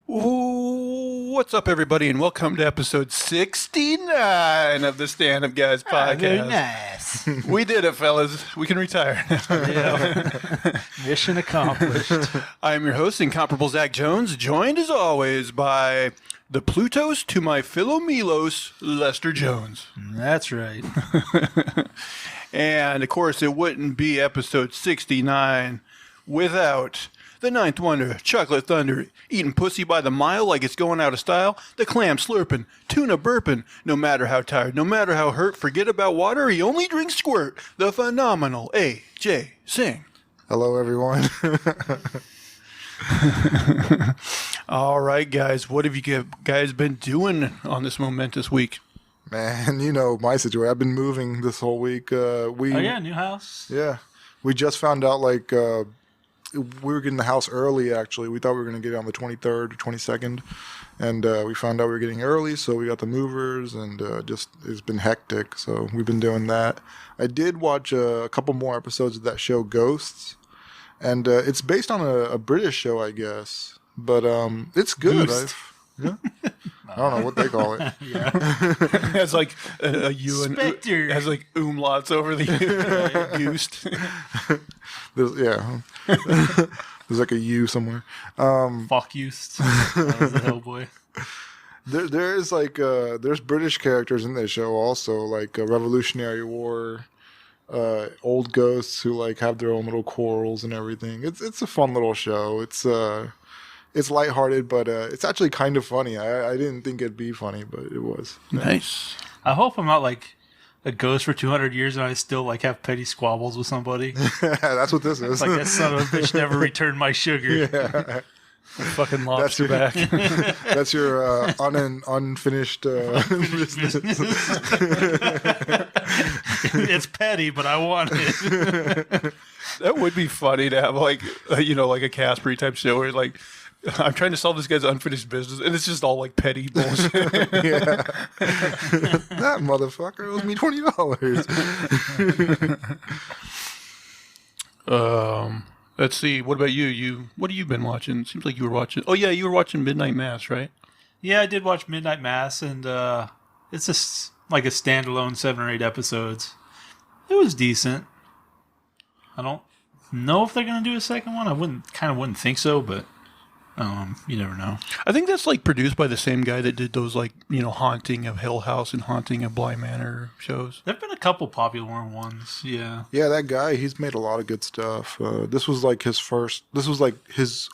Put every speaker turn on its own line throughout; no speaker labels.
Ooh, what's up, everybody, and welcome to episode 69 of the Stand Up Guys podcast.
Very nice.
We did it, fellas. We can retire now.
Yeah. Mission accomplished.
I'm your host, Incomparable Zach Jones, joined as always by the Plutos to my Philomelos, Lester Jones.
That's right.
And, of course, it wouldn't be episode 69 without the Ninth Wonder, Chocolate Thunder, eating pussy by the mile like it's going out of style, the clam slurping, tuna burping, no matter how tired, no matter how hurt, forget about water, he only drinks squirt, the phenomenal Ajay Singh.
Hello, everyone.
All right, guys, what have you guys been doing on this momentous week?
Man, you know my situation. I've been moving this whole week.
New house.
Yeah. We just found out, we were getting the house early, actually. We thought we were going to get it on the 23rd or 22nd. And we found out we were getting early, so we got the movers, and it's been hectic. So we've been doing that. I did watch a couple more episodes of that show, Ghosts. And it's based on a British show, I guess. But it's good. Yeah. I don't know what they call it.
Yeah.
It has like a U and
Spectre.
it has like umlauts over the U. Goosed.
There's like a U somewhere.
Fuck used. That was the Hellboy.
There's British characters in this show also, like Revolutionary War, old ghosts who like have their own little quarrels and everything. It's a fun little show. It's lighthearted, but it's actually kind of funny. I didn't think it'd be funny, but it was.
Nice.
I hope I'm not like a ghost for 200 years and I still like have petty squabbles with somebody.
That's what this is.
Like that son of a bitch never returned my sugar.
Yeah.
Fucking lobster back.
That's your unfinished business.
It's petty, but I want it.
That would be funny to have like a Caspery type show where like I'm trying to solve this guy's unfinished business and it's just all like petty bullshit.
Yeah. That motherfucker owes me $20.
Let's see. What about you? What have you been watching? Seems like you were watching. Oh yeah, you were watching Midnight Mass, right?
Yeah, I did watch Midnight Mass, and it's just like a standalone 7 or 8 episodes. It was decent. I don't know if they're gonna do a second one. I wouldn't think so, but you never know.
I think that's like produced by the same guy that did those Haunting of Hill House and Haunting of Bly Manor shows.
There've been a couple popular ones. Yeah.
Yeah, that guy, he's made a lot of good stuff. This was like his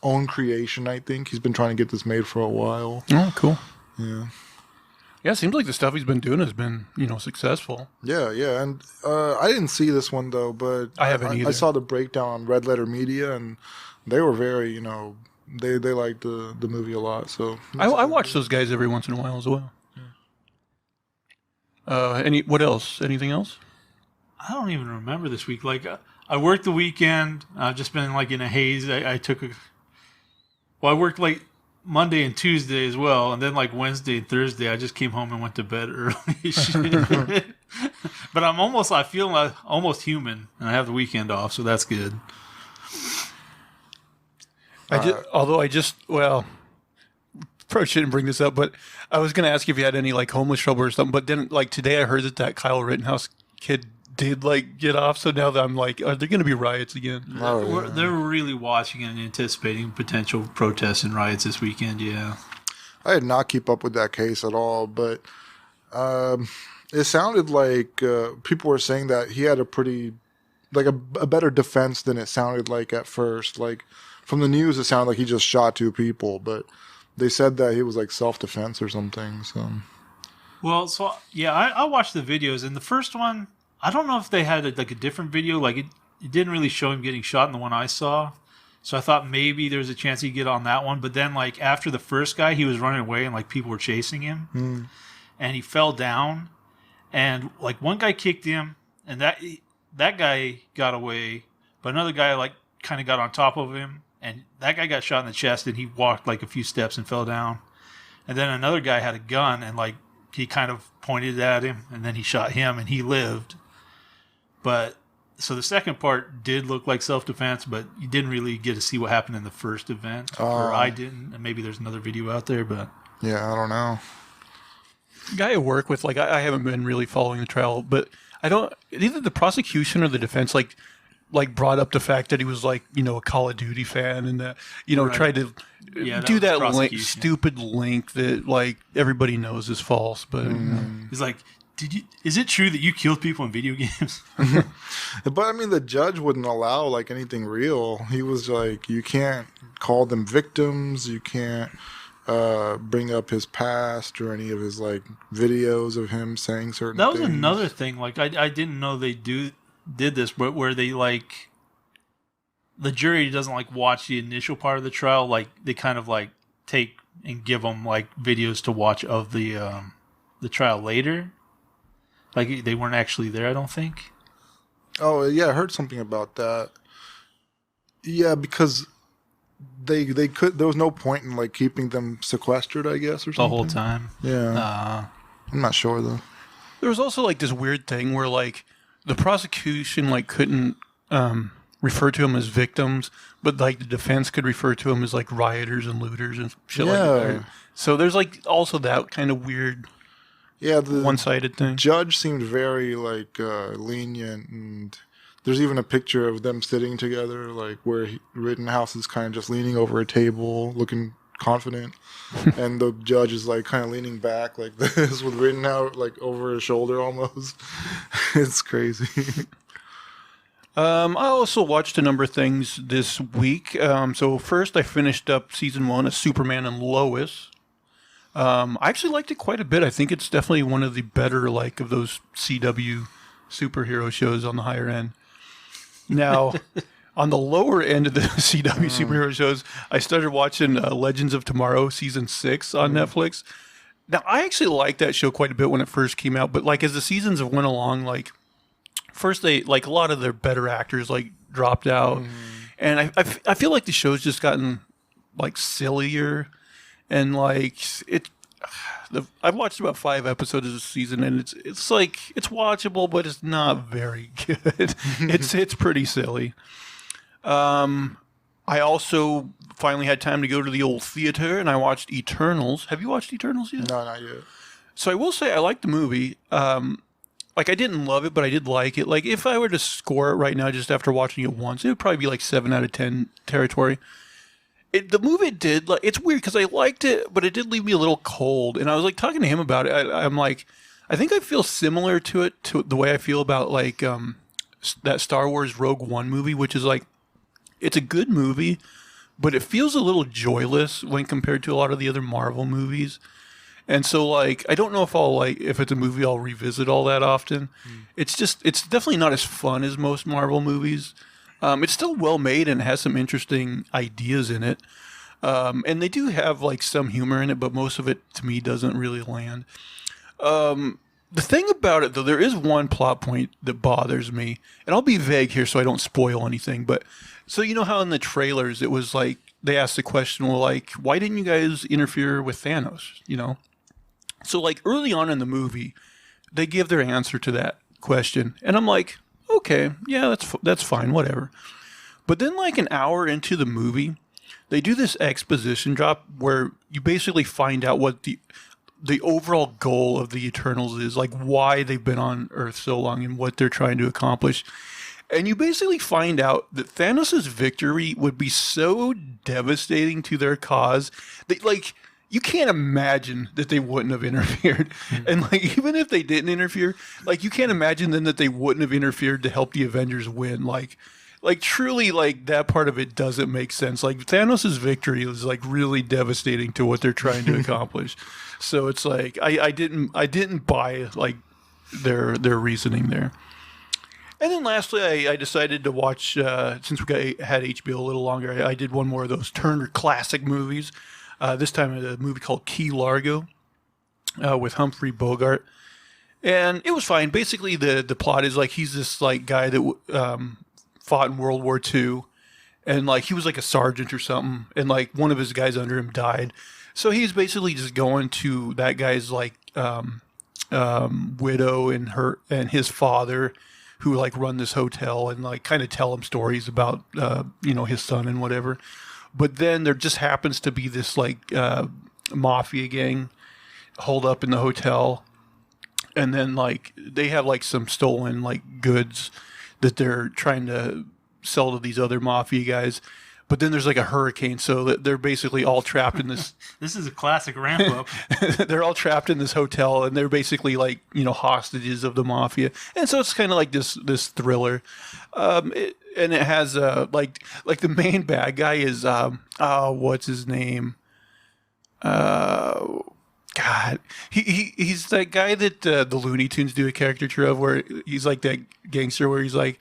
own creation, I think. He's been trying to get this made for a while.
Oh, cool.
Yeah.
Yeah, it seems like the stuff he's been doing has been, successful.
Yeah, and I didn't see this one, though, but
I haven't either.
I saw the breakdown on Red Letter Media, and they were very, they liked the movie a lot. So
I watch those guys every once in a while as well. Yeah. What else? Anything else?
I don't even remember this week. Like, I worked the weekend. I've just been like in a haze. I worked like Monday and Tuesday as well, and then like Wednesday and Thursday, I just came home and went to bed early. But I feel like almost human, and I have the weekend off, so that's good.
Probably shouldn't bring this up, but I was going to ask if you had any like homeless trouble or something. But then like today I heard that Kyle Rittenhouse kid did like get off. So now that I'm like, are there going to be riots again?
Oh, yeah.
They're really watching and anticipating potential protests and riots this weekend. Yeah.
I did not keep up with that case at all, but it sounded like people were saying that he had a pretty, like a better defense than it sounded like at first. Like from the news, it sounded like he just shot 2 people, but they said that he was like self-defense or something. So,
well, I watched the videos, and the first one, I don't know if they had a different video. Like it didn't really show him getting shot in the one I saw. So I thought maybe there's a chance he'd get on that one. But then like after the first guy, he was running away and like people were chasing him, and he fell down, and like one guy kicked him, and that guy got away, but another guy like kind of got on top of him, and that guy got shot in the chest, and he walked like a few steps and fell down. And then another guy had a gun, and like he kind of pointed at him, and then he shot him, and he lived. But So the second part did look like self-defense, but you didn't really get to see what happened in the first event, or I didn't. And maybe there's another video out there, but
Yeah, I don't know.
Guy I work with, like, I haven't been really following the trial, but I don't, either the prosecution or the defense, like brought up the fact that he was like, a Call of Duty fan and that,
Right.
tried to
that
do
was
that
prosecution.
stupid link that like everybody knows is false. But
he's like, is it true that you killed people in video games?
But I mean, the judge wouldn't allow like anything real. He was like, you can't call them victims. You can't bring up his past or any of his like videos of him saying certain
That was
things.
another thing. Like, I didn't know they did this, but where they like the jury doesn't like watch the initial part of the trial. Like, they kind of like take and give them like videos to watch of the trial later. Like, they weren't actually there, I don't think.
Oh yeah, I heard something about that. Yeah, because they could. There was no point in like keeping them sequestered, I guess, or something.
The whole time.
Yeah, I'm not sure though.
there was also like this weird thing where like the prosecution like couldn't refer to them as victims, but like the defense could refer to them as like rioters and looters and shit like that. So there's like also that kind of weird,
the
one-sided thing.
judge seemed very like lenient, and there's even a picture of them sitting together, like where Rittenhouse is kind of just leaning over a table, looking confident, and the judge is like kind of leaning back like this with Rittenhouse like over his shoulder almost. It's crazy.
I also watched a number of things this week. So first, I finished up season 1 of Superman and Lois. I actually liked it quite a bit. I think it's definitely one of the better like of those CW superhero shows on the higher end. Now, on the lower end of the CW superhero shows, I started watching Legends of Tomorrow season 6 on Netflix. Now, I actually liked that show quite a bit when it first came out, but like as the seasons have went along, like first they like a lot of their better actors like dropped out, and I feel like the show's just gotten like sillier, and like I've watched about 5 episodes of the season, and it's like it's watchable, but it's not very good. It's pretty silly. I also finally had time to go to the old theater, and I watched Eternals. Have you watched Eternals yet?
No, not yet.
So I will say I liked the movie. Like I didn't love it, but I did like it. Like if I were to score it right now, just after watching it once, it would probably be like 7 out of 10 territory. The movie did like it's weird because I liked it, but it did leave me a little cold. And I was like talking to him about it. I'm like, I think I feel similar to it to the way I feel about like that Star Wars Rogue One movie, which is like it's a good movie, but it feels a little joyless when compared to a lot of the other Marvel movies. And so, like, I don't know if if it's a movie I'll revisit all that often. It's definitely not as fun as most Marvel movies. It's still well made and has some interesting ideas in it. And they do have, like, some humor in it, but most of it, to me, doesn't really land. The thing about it, though, there is one plot point that bothers me. And I'll be vague here so I don't spoil anything. But, so you know how in the trailers it was, like, they asked the question, well, like, why didn't you guys interfere with Thanos, you know? So, like, early on in the movie, they give their answer to that question. And I'm like, okay, yeah, that's fine, whatever. But then, like, an hour into the movie, they do this exposition drop where you basically find out what the overall goal of the Eternals is, like, why they've been on Earth so long and what they're trying to accomplish. And you basically find out that Thanos' victory would be so devastating to their cause that, like, you can't imagine that they wouldn't have interfered. And like, even if they didn't interfere, like you can't imagine then that they wouldn't have interfered to help the Avengers win. Like truly, like that part of it doesn't make sense. Like Thanos' victory is like really devastating to what they're trying to accomplish. So it's like, I didn't buy like their reasoning there. And then lastly, I decided to watch, since we had HBO a little longer, I did one more of those Turner classic movies. This time a movie called Key Largo with Humphrey Bogart. And it was fine. Basically, the plot is like he's this like guy that fought in World War II. And like he was like a sergeant or something. And like one of his guys under him died. So he's basically just going to that guy's like widow and his father who like run this hotel and like kind of tell him stories about his son and whatever. But then there just happens to be this like mafia gang holed up in the hotel, and then like they have like some stolen like goods that they're trying to sell to these other mafia guys. But then there's like a hurricane, so that they're basically all trapped in this.
This is a classic ramp up.
They're all trapped in this hotel, and they're basically like hostages of the mafia, and so it's kind of like this thriller. And it has like the main bad guy is what's his name? God, he's that guy that the Looney Tunes do a caricature of, where he's like that gangster where he's like,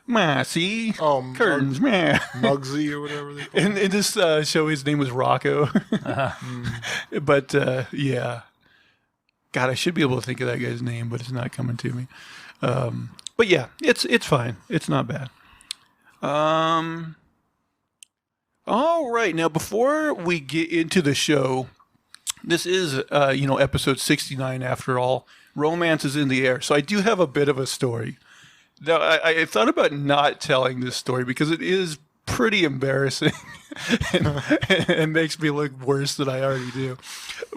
"Ma, see, curtains, man."
Muggsy or whatever they call
In this show, his name was Rocco. But yeah, God, I should be able to think of that guy's name, but it's not coming to me. But yeah, it's fine. It's not bad. All right, now before we get into the show, this is episode 69 after all. Romance is in the air, so I do have a bit of a story. Now, I thought about not telling this story because it is pretty embarrassing and makes me look worse than I already do.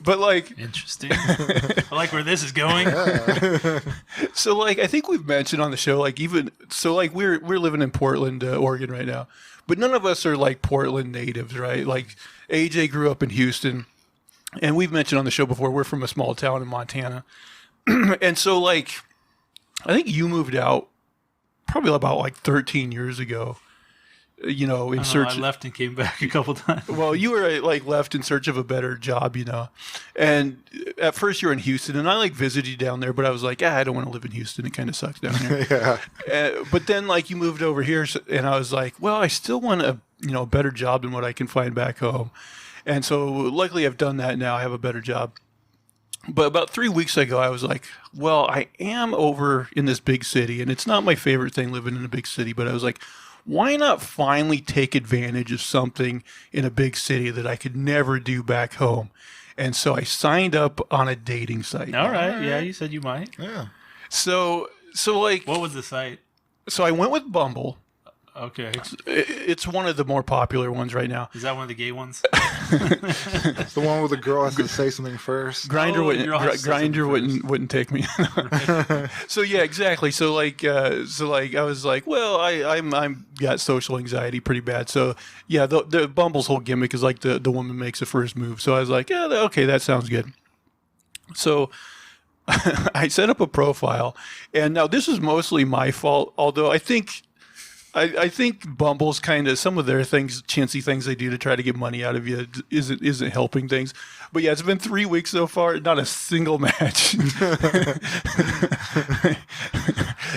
But like,
interesting. I like where this is going.
So like, I think we've mentioned on the show, like we're living in Portland, Oregon right now, but none of us are like Portland natives, right? Like AJ grew up in Houston, and we've mentioned on the show before, we're from a small town in Montana. And so like, I think you moved out probably about like 13 years ago, in search.
I left and came back a couple times.
Well, you were like left in search of a better job, and at first you were in Houston, and I like visited you down there, but I was like, I don't want to live in Houston. It kind of sucks down here.
Yeah.
But then like you moved over here, and I was like, well, I still want a better job than what I can find back home. And so luckily I've done that now. I have a better job. But about 3 weeks ago, I was like, well, I am over in this big city, and it's not my favorite thing living in a big city, but I was like, why not finally take advantage of something in a big city that I could never do back home? And so I signed up on a dating site.
All right. Yeah, you said you might.
Yeah.
So like...
What was the site?
So I went with Bumble.
Okay.
It's one of the more popular ones right now.
Is that one of the gay ones?
It's the one where the girl has to say something first.
Grindr wouldn't take me. So yeah, exactly. So like I was like, well, I'm got social anxiety pretty bad. So yeah, the Bumble's whole gimmick is like the woman makes the first move. So I was like, yeah, okay, that sounds good. So I set up a profile, and now this is mostly my fault. Although I think Bumble's kind of, some of their things, chintzy things they do to try to get money out of you isn't helping things. But yeah, it's been 3 weeks so far, not a single match.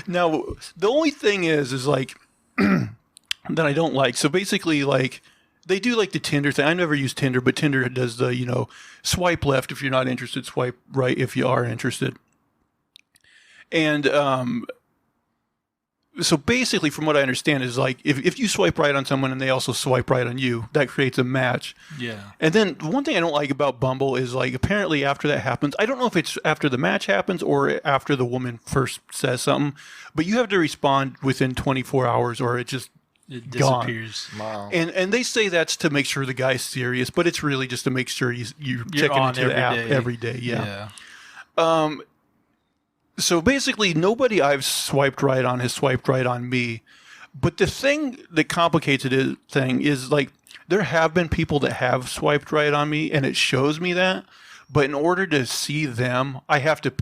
Now, the only thing is like that I don't like. So basically, like they do like the Tinder thing. I never use Tinder, but Tinder does the swipe left if you're not interested, swipe right if you are interested. And so basically, from what I understand, is like if you swipe right on someone and they also swipe right on you, that creates a match.
Yeah.
And then one thing I don't like about Bumble is like apparently after that happens, I don't know if it's after the match happens or after the woman first says something, but you have to respond within 24 hours or it
disappears.
Wow.
And they say that's to make sure the guy's serious, but it's really just to make sure you're checking into the app every day. Yeah. So basically, nobody I've swiped right on has swiped right on me. But the thing that complicates is like there have been people that have swiped right on me, and it shows me that. But in order to see them, I have to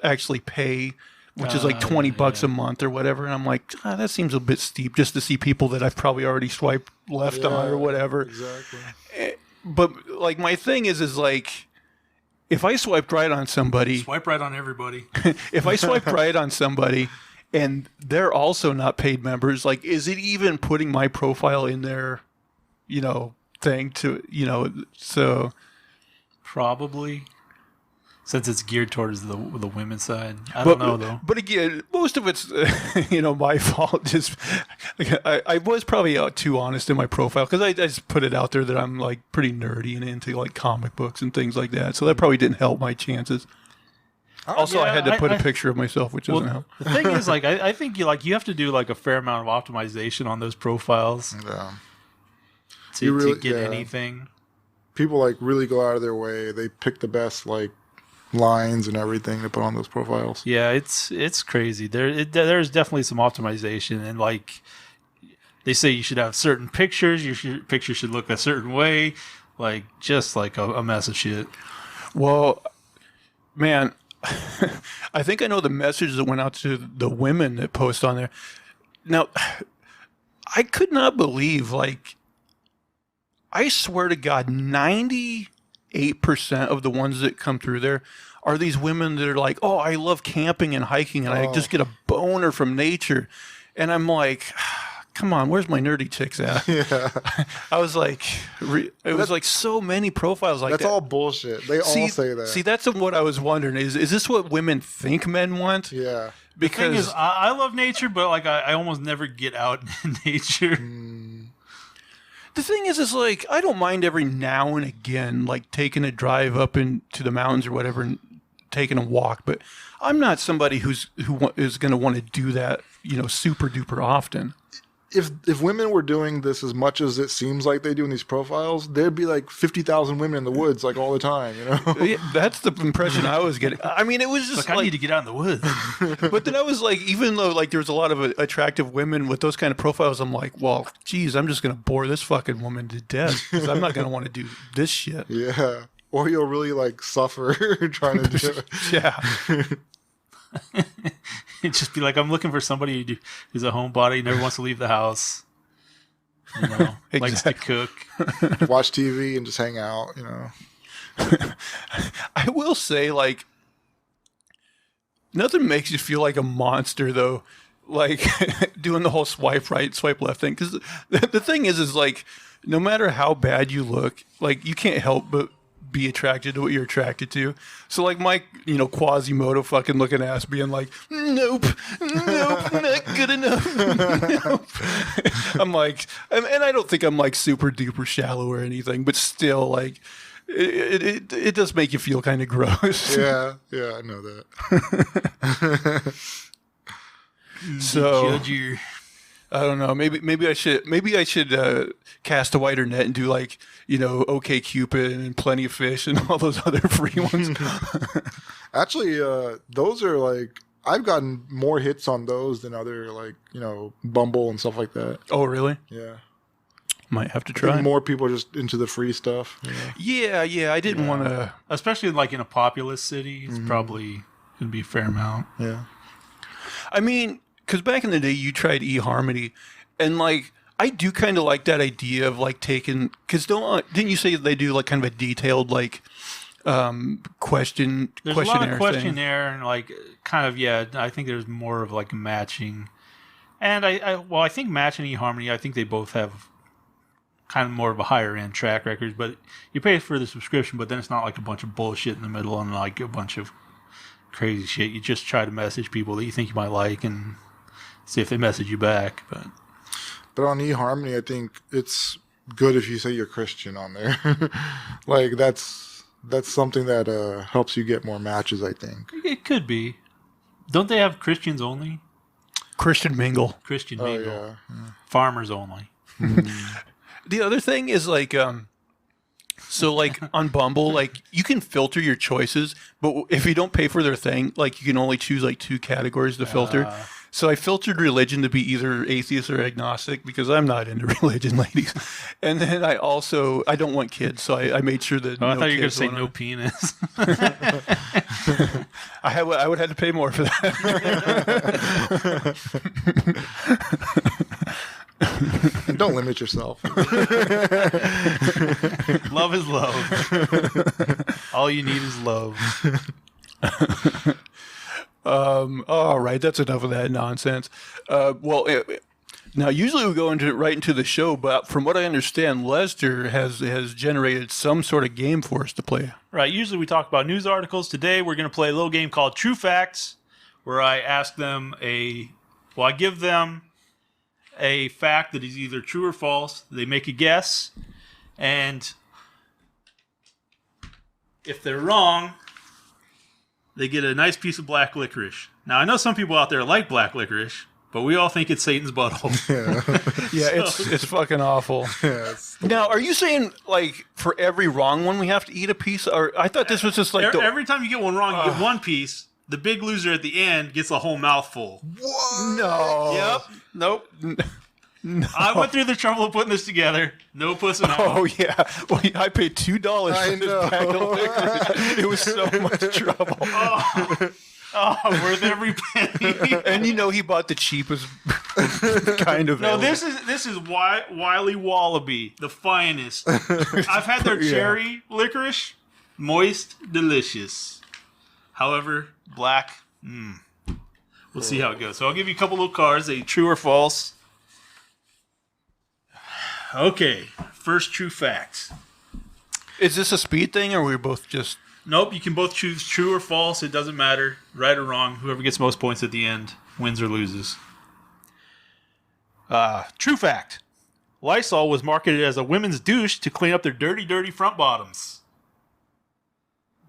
actually pay, which is like $20 a month or whatever. And I'm like, that seems a bit steep just to see people that I've probably already swiped left on or whatever.
Exactly.
But like my thing is like, if I swiped right on somebody...
Swipe right on everybody.
If I swiped right on somebody and they're also not paid members, like, is it even putting my profile in their, thing to, so...
Probably. Since it's geared towards the women's side. I don't know, though.
But again, most of it's, my fault. Just I was probably too honest in my profile because I just put it out there that I'm, like, pretty nerdy and into, like, comic books and things like that. So that probably didn't help my chances. Also, I
Yeah,
had to put a
I-
picture of myself, which doesn't
Well,
help.
the thing is, like, I think you have to do like a fair amount of optimization on those profiles
Yeah.
to,
You really-
to get
yeah.
anything.
People like really go out of their way. They pick the best like lines and everything to put on those profiles.
Yeah, it's crazy. There's definitely some optimization, and like they say, you should have certain pictures. Picture should look a certain way, like just like a mess of shit.
Well, man, I think I know the message that went out to the women that post on there. Now, I could not believe, like, I swear to God, 98% of the ones that come through there are these women that are like, oh, I love camping and hiking and I just get a boner from nature. And I'm like, come on, where's my nerdy chicks at?
Yeah.
I was like, it was like so many profiles like
That's
that.
all bullshit. They all say that.
See, that's what I was wondering. Is this what women think men want?
Yeah.
The thing
Because
is, I love nature, but like I almost never get out in nature.
the thing is like, I don't mind every now and again, like taking a drive up into the mountains or whatever and taking a walk, but I'm not somebody who is going to want to do that, super duper often.
If women were doing this as much as it seems like they do in these profiles, there'd be like 50,000 women in the woods like all the time,
Yeah, that's the impression I was getting. I mean, it was just
Like, I need to get out in the woods.
but then I was like, even though like there was a lot of attractive women with those kind of profiles, I'm like, well, geez, I'm just going to bore this fucking woman to death because I'm not going to want to do this shit.
Yeah. Or you'll really like suffer trying to do it.
Yeah.
It'd just be like, I'm looking for somebody who's a homebody, never wants to leave the house. Likes to cook.
Watch TV and just hang out,
I will say, like, nothing makes you feel like a monster, though, like doing the whole swipe right, swipe left thing. Because the thing is like, no matter how bad you look, like, you can't help but be attracted to what you're attracted to. So, like, my, Quasimodo fucking looking ass being like, nope, not good enough. Nope. I'm like, and I don't think I'm like super duper shallow or anything, but still, like, it does make you feel kind of gross.
Yeah, I know that.
So
Judge your...
I don't know. Maybe I should cast a wider net and do like OK Cupid and Plenty of Fish and all those other free ones.
Actually, those are like I've gotten more hits on those than other like Bumble and stuff like that.
Oh, really?
Yeah,
Might have to
I think
try.
more people are just into the free stuff.
Yeah. I didn't want to.
Especially like in a populous city, it's probably going to be a fair amount.
Yeah.
I mean, because back in the day, you tried eHarmony, and like I do kind of like that idea of like taking. Because didn't you say they do like kind of a detailed like questionnaire?
There's a lot of
thing?
questionnaire and like kind of I think there's more of like matching, and I think Match and eHarmony, I think they both have kind of more of a higher end track record, but you pay for the subscription, but then it's not like a bunch of bullshit in the middle and like a bunch of crazy shit. You just try to message people that you think you might like and see if they message you back.
But on eHarmony, I think it's good if you say you're Christian on there. Like that's something that helps you get more matches, I think.
It could be. Don't they have Christians only?
Christian Mingle.
Christian
Oh
Mingle.
yeah.
Farmers only.
The other thing is like, so like on Bumble, like you can filter your choices, but if you don't pay for their thing, like you can only choose like 2 categories to filter. So I filtered religion to be either atheist or agnostic because I'm not into religion, ladies. And then I don't want kids, so I made sure that.
I thought you were going to
kids
say
went
no
on.
penis.
I would have to pay more for that.
Don't limit yourself.
Love is love. All you need is love.
All right, that's enough of that nonsense. Now usually we go right into the show, but from what I understand, Lester has generated some sort of game for us to play.
Right. Usually we talk about news articles. Today we're going to play a little game called True Facts, where I ask them I give them a fact that is either true or false. They make a guess, and if they're wrong, they get a nice piece of black licorice. Now, I know some people out there like black licorice, but we all think it's Satan's butthole.
Yeah, it's fucking awful.
Yeah,
Now, are you saying, like, for every wrong one we have to eat a piece? Or I thought this was just like
Every time you get one wrong, you get one piece. The big loser at the end gets a whole mouthful.
what?
No.
Yep.
Nope. No.
I went through the trouble of putting this together. No pussing out.
Oh, yeah. Well, I paid $2
I
for this
know.
bag of licorice. It was so much trouble.
Oh, worth every penny.
And he bought the cheapest kind of.
No,
ale.
this is Wiley Wallaby, the finest. I've had their
Yeah.
cherry licorice, moist, delicious. However, black. We'll see how it goes. So I'll give you a couple little cards, a true or false. Okay, first true fact.
Is this a speed thing, or are we both just?
Nope, you can both choose true or false. It doesn't matter, right or wrong. Whoever gets most points at the end wins or loses. True fact. Lysol was marketed as a women's douche to clean up their dirty, dirty front bottoms.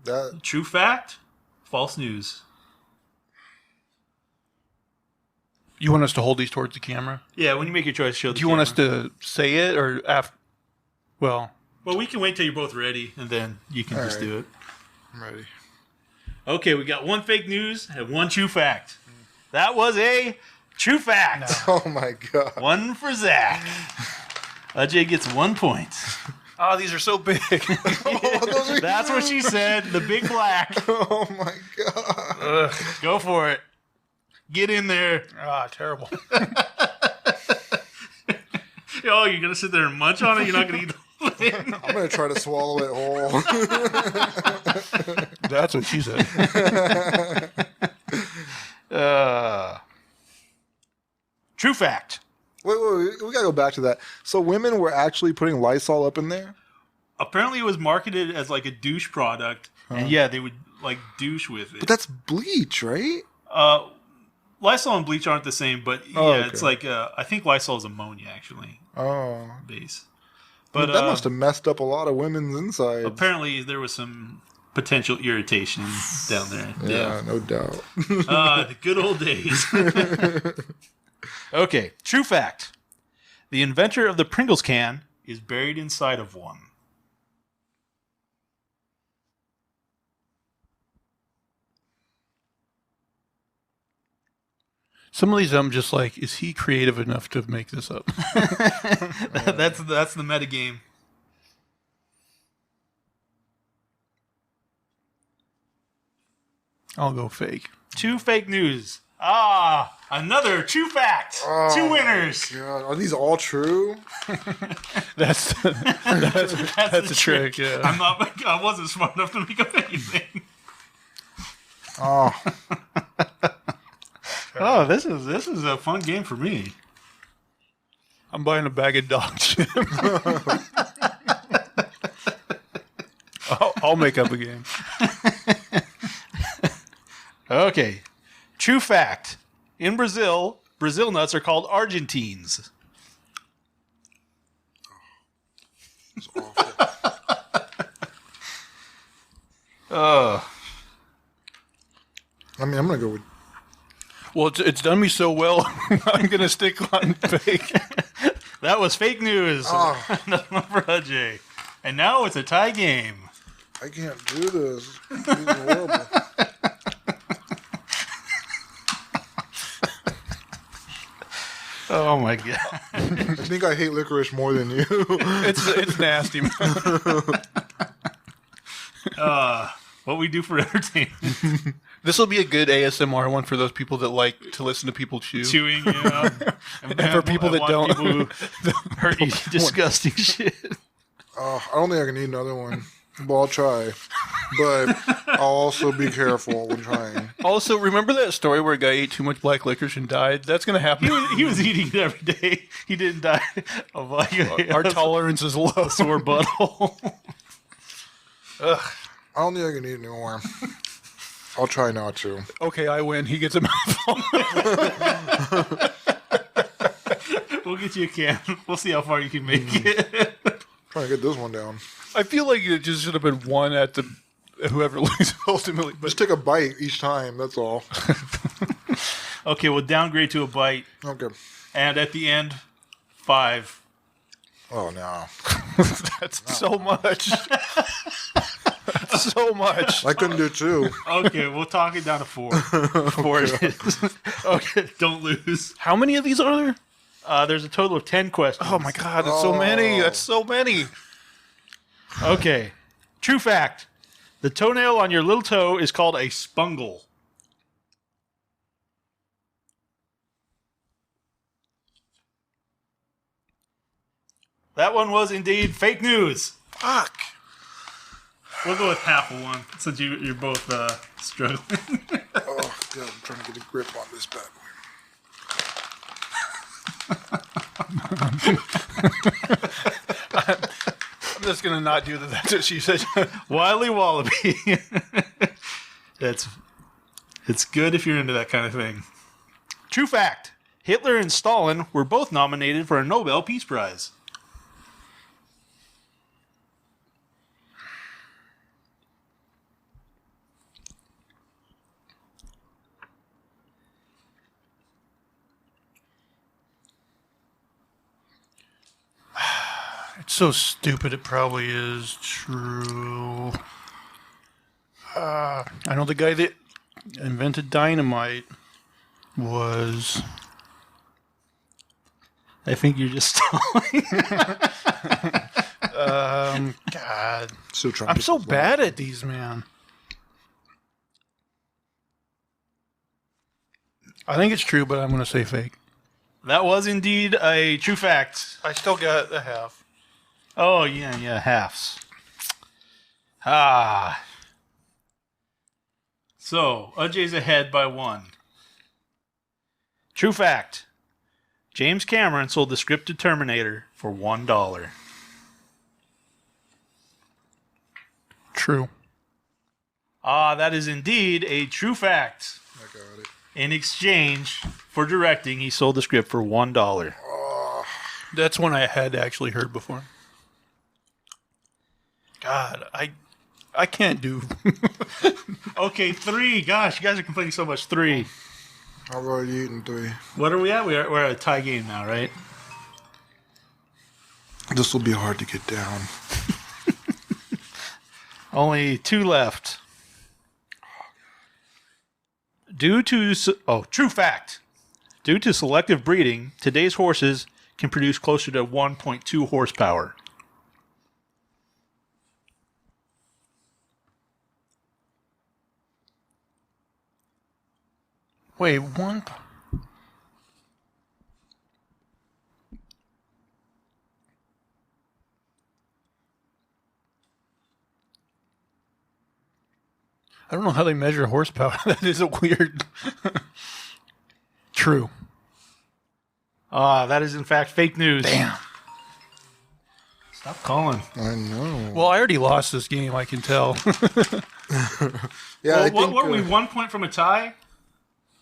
That
True fact. False news.
You want us to hold these towards the camera?
Yeah, when you make your choice, show the
Do you want us to say it, or after? Well,
we can wait till you're both ready, and then you can just
right.
do it.
I'm ready.
Okay, we got one fake news and one true fact. That was a true fact.
Oh my god.
One for Zach. Ajay gets 1 point.
oh, these are so big.
Oh, those are
That's what she said. The big black.
Oh my god.
Go for it. Get in there.
Terrible.
Oh, you're going to sit there and munch on it? You're not going to eat the whole thing?
I'm gonna try to swallow it whole.
That's what she said.
True fact.
Wait, we gotta go back to that. So women were actually putting Lysol up in there?
Apparently it was marketed as like a douche product. And yeah, they would like douche with it.
But that's bleach, right?
Lysol and bleach aren't the same, but yeah,
Oh, okay.
it's like, I think Lysol is ammonia actually,
Oh.
base.
But
But
that must have messed up a lot of women's insides.
apparently there was some potential irritation down there.
Yeah, no doubt.
The good old days. Okay, true fact. The inventor of the Pringles can is buried inside of one.
Some of these, I'm just like, is he creative enough to make this up?
That's the meta game.
I'll go fake.
Two fake news. Another true fact.
Oh,
Two winners.
God. Are these all true?
That's a trick. Yeah.
I wasn't smart enough to make up anything.
Oh.
Oh, this is a fun game for me.
I'm buying a bag of dog shit. I'll make up a game.
Okay. True fact. In Brazil, Brazil nuts are called Argentines.
It's awful. I mean, I'm going to go with...
Well, it's done me so well. I'm gonna stick on fake.
That was fake news.
Oh.
Another one for Ajay. And now it's a tie game.
I can't do this. This is horrible.
Oh my god.
I think I hate licorice more than you.
It's nasty, man.
What we do for entertainment.
This will be a good ASMR one for those people that like to listen to people chew.
Chewing, you know.
And for people that don't.
People who hurt you disgusting shit.
I don't think I can eat another one. Well, I'll try. But I'll also be careful when trying.
Also, remember that story where a guy ate too much black licorice and died? That's going to happen.
He was eating it every day. He didn't die of like
Our tolerance is low.
sore butthole.
I don't think I can eat anymore. I'll try not to.
Okay, I win. He gets a mouthful.
We'll get you a can. We'll see how far you can make it.
Trying to get this one down.
I feel like it just should have been one at the whoever loses ultimately. But
Just take a bite each time. That's all.
Okay, we'll downgrade to a bite.
Okay.
And at the end, 5.
Oh no.
that's so much. So much.
I couldn't do 2.
Okay, we'll talk it down to 4. 4 it is. Okay, don't lose.
How many of these are there?
There's a total of 10 questions.
Oh my god, that's so many. That's so many.
Okay. True fact. The toenail on your little toe is called a spungle. That one was indeed fake news.
Fuck.
We'll go with half of one since you're both struggling.
Oh god, I'm trying to get a grip on this bad boy.
I'm just gonna not do that. That's what she said.
Wily Wallaby. It's good if you're into that kind of thing. True fact. Hitler and Stalin were both nominated for a Nobel Peace Prize.
It's so stupid. It probably is true. I know the guy that invented dynamite was.
I think you're just stalling.
God.
Still trying
I'm
to
so bad at these, man. I think it's true, but I'm going to say fake.
That was indeed a true fact.
I still got a half.
Oh, yeah, halves. Ah. So, Ajay's ahead by 1. True fact. James Cameron sold the script to Terminator for $1.
True.
Ah, that is indeed a true fact.
I got it.
In exchange for directing, he sold the script for $1.
That's one I had actually heard before. God, I can't do.
Okay, 3. Gosh, you guys are complaining so much. 3.
I've already eaten 3.
What are we at? We're at a tie game now, right?
This will be hard to get down.
Only 2 left. True fact. Due to selective breeding, today's horses can produce closer to 1.2 horsepower.
Wait, one. I don't know how they measure horsepower. That is a weird. True.
That is in fact fake news.
Damn.
Stop calling.
I know.
Well, I already lost this game. I can tell.
Yeah,
Well,
I think.
what were we? 1 point from a tie?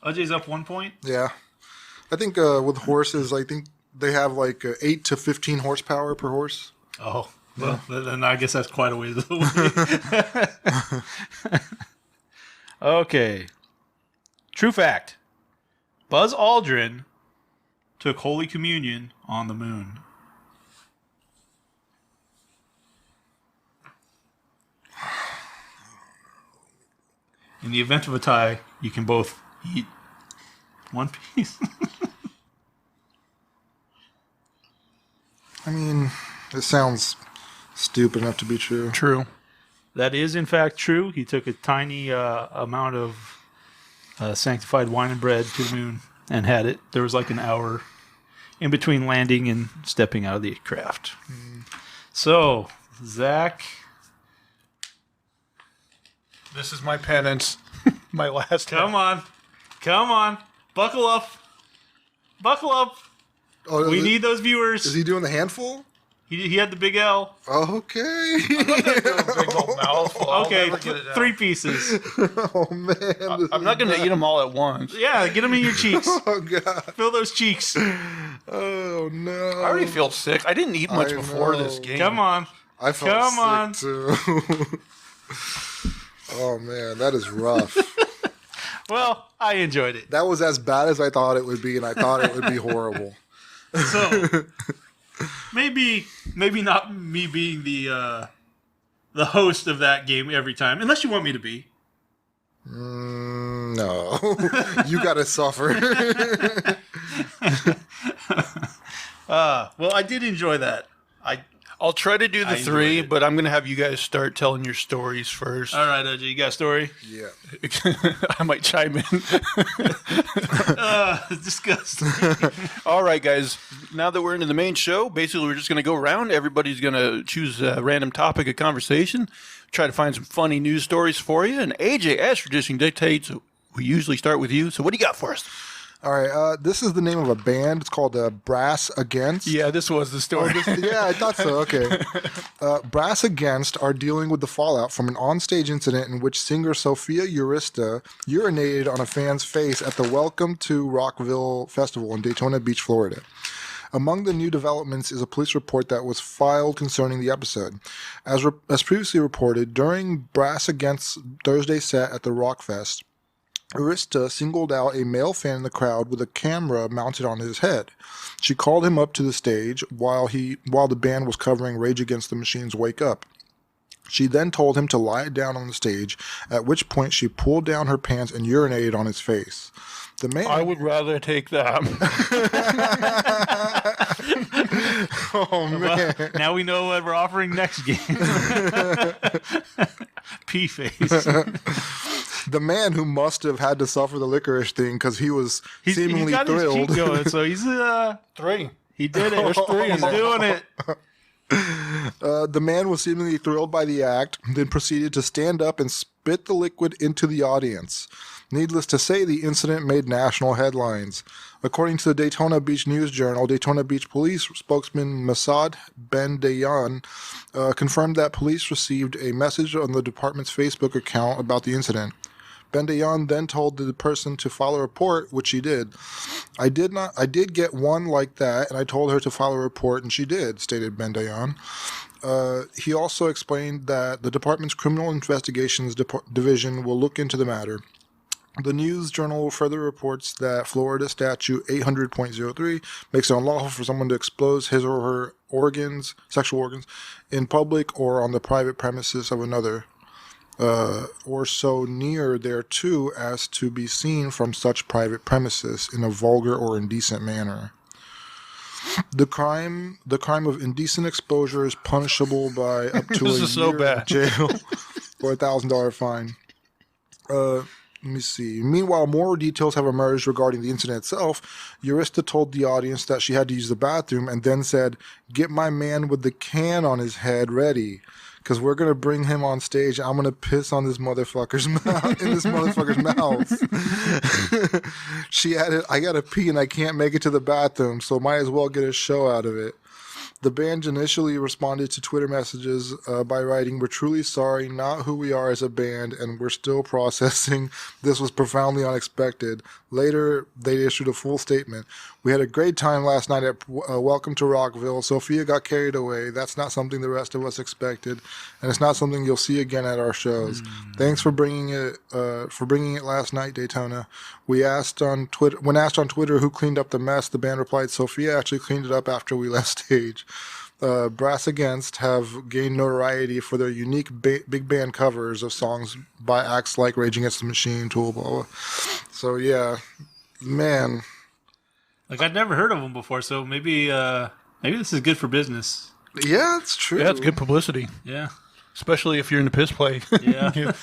Ajay's up 1 point.
Yeah, I think with horses, I think they have like 8 to 15 horsepower per horse.
Oh, well, then I guess that's quite a ways away. Okay. True fact. Buzz Aldrin took Holy Communion on the moon. In the event of a tie, you can both eat one piece.
I mean, it sounds stupid enough to be true.
True.
That is, in fact, true. He took a tiny amount of sanctified wine and bread to the moon and had it. There was like an hour in between landing and stepping out of the craft. So, Zach.
This is my penance. My last.
Come on. Come on. Buckle up. Buckle up.
Oh,
We need those viewers.
Is he doing the handful?
He had the big L.
Okay.
Big old mouthful. I'll
Okay,
never get it out.
3 pieces.
Oh man. this
I'm not
is
going to
bad.
eat them all at once.
Yeah, get them in your cheeks.
Oh god.
Fill those cheeks.
Oh no.
I already feel sick. I didn't eat much
I
before
know.
this game.
Come on.
I felt
Come
sick
on.
too. Oh man, that is rough.
Well, I enjoyed it.
That was as bad as I thought it would be, and I thought it would be horrible.
So maybe not me being the host of that game every time, unless you want me to be.
No, you gotta suffer.
Well, I did enjoy that.
I'll try to do the
I
3,
enjoyed it.
but I'm going to have you guys start telling your stories first.
All right, Ajay, you got a story?
Yeah.
I might chime in.
Disgusting.
All right, guys. Now that we're into the main show, basically we're just going to go around. Everybody's going to choose a random topic of conversation, try to find some funny news stories for you. And AJ, as tradition dictates, we usually start with you. So what do you got for us?
All right. This is the name of a band. It's called Brass Against.
Yeah, this was the story.
Yeah, I thought so. Okay. Brass Against are dealing with the fallout from an onstage incident in which singer Sophia Urista urinated on a fan's face at the Welcome to Rockville Festival in Daytona Beach, Florida. Among the new developments is a police report that was filed concerning the episode. As previously reported, during Brass Against's Thursday set at the Rockfest, Urista singled out a male fan in the crowd with a camera mounted on his head. She called him up to the stage while the band was covering Rage Against the Machine's Wake Up. She then told him to lie down on the stage, at which point she pulled down her pants and urinated on his face. The man...
I would rather take that.
Oh, man.
Well, now we know what we're offering next game. P-face.
The man who must have had to suffer the licorice thing because he was seemingly
he's got
thrilled.
his cheek going, so he's
3.
he did it.
There's 3 in
He's
there.
doing it.
The man was seemingly thrilled by the act, then proceeded to stand up and spit the liquid into the audience. Needless to say, the incident made national headlines. According to the Daytona Beach News Journal, Daytona Beach Police spokesman Masad Ben-Dayan confirmed that police received a message on the department's Facebook account about the incident. Ben-Dayan then told the person to file a report, which she did. I did get one like that, and I told her to file a report, and she did, stated Ben-Dayan. He also explained that the department's Criminal Investigations Division will look into the matter. The News Journal further reports that Florida Statute 800.03 makes it unlawful for someone to expose his or her sexual organs, in public or on the private premises of another, or so near thereto as to be seen from such private premises in a vulgar or indecent manner. The crime of indecent exposure is punishable by up to
This
a
is so
year
bad.
of jail or a $1,000 fine. Let me see. Meanwhile, more details have emerged regarding the incident itself. Urista told the audience that she had to use the bathroom and then said, "Get my man with the can on his head ready, because we're going to bring him on stage. I'm going to piss on this motherfucker's mouth, in this motherfucker's mouth." She added, "I got to pee and I can't make it to the bathroom, so might as well get a show out of it." The band initially responded to Twitter messages by writing, "We're truly sorry, not who we are as a band, and we're still processing. This was profoundly unexpected." Later, they issued a full statement. "We had a great time last night at Welcome to Rockville. Sophia got carried away. That's not something the rest of us expected, and it's not something you'll see again at our shows. Thanks for bringing it last night, Daytona." When asked on Twitter who cleaned up the mess, the band replied, "Sophia actually cleaned it up after we left stage." Brass Against have gained notoriety for their unique big band covers of songs by acts like Rage Against the Machine, Tool, blah, blah. So yeah, man.
Like, I'd never heard of them before, so maybe this is good for business.
Yeah, it's true.
Yeah, it's good publicity,
Yeah.
especially if you're in the piss play.
Yeah.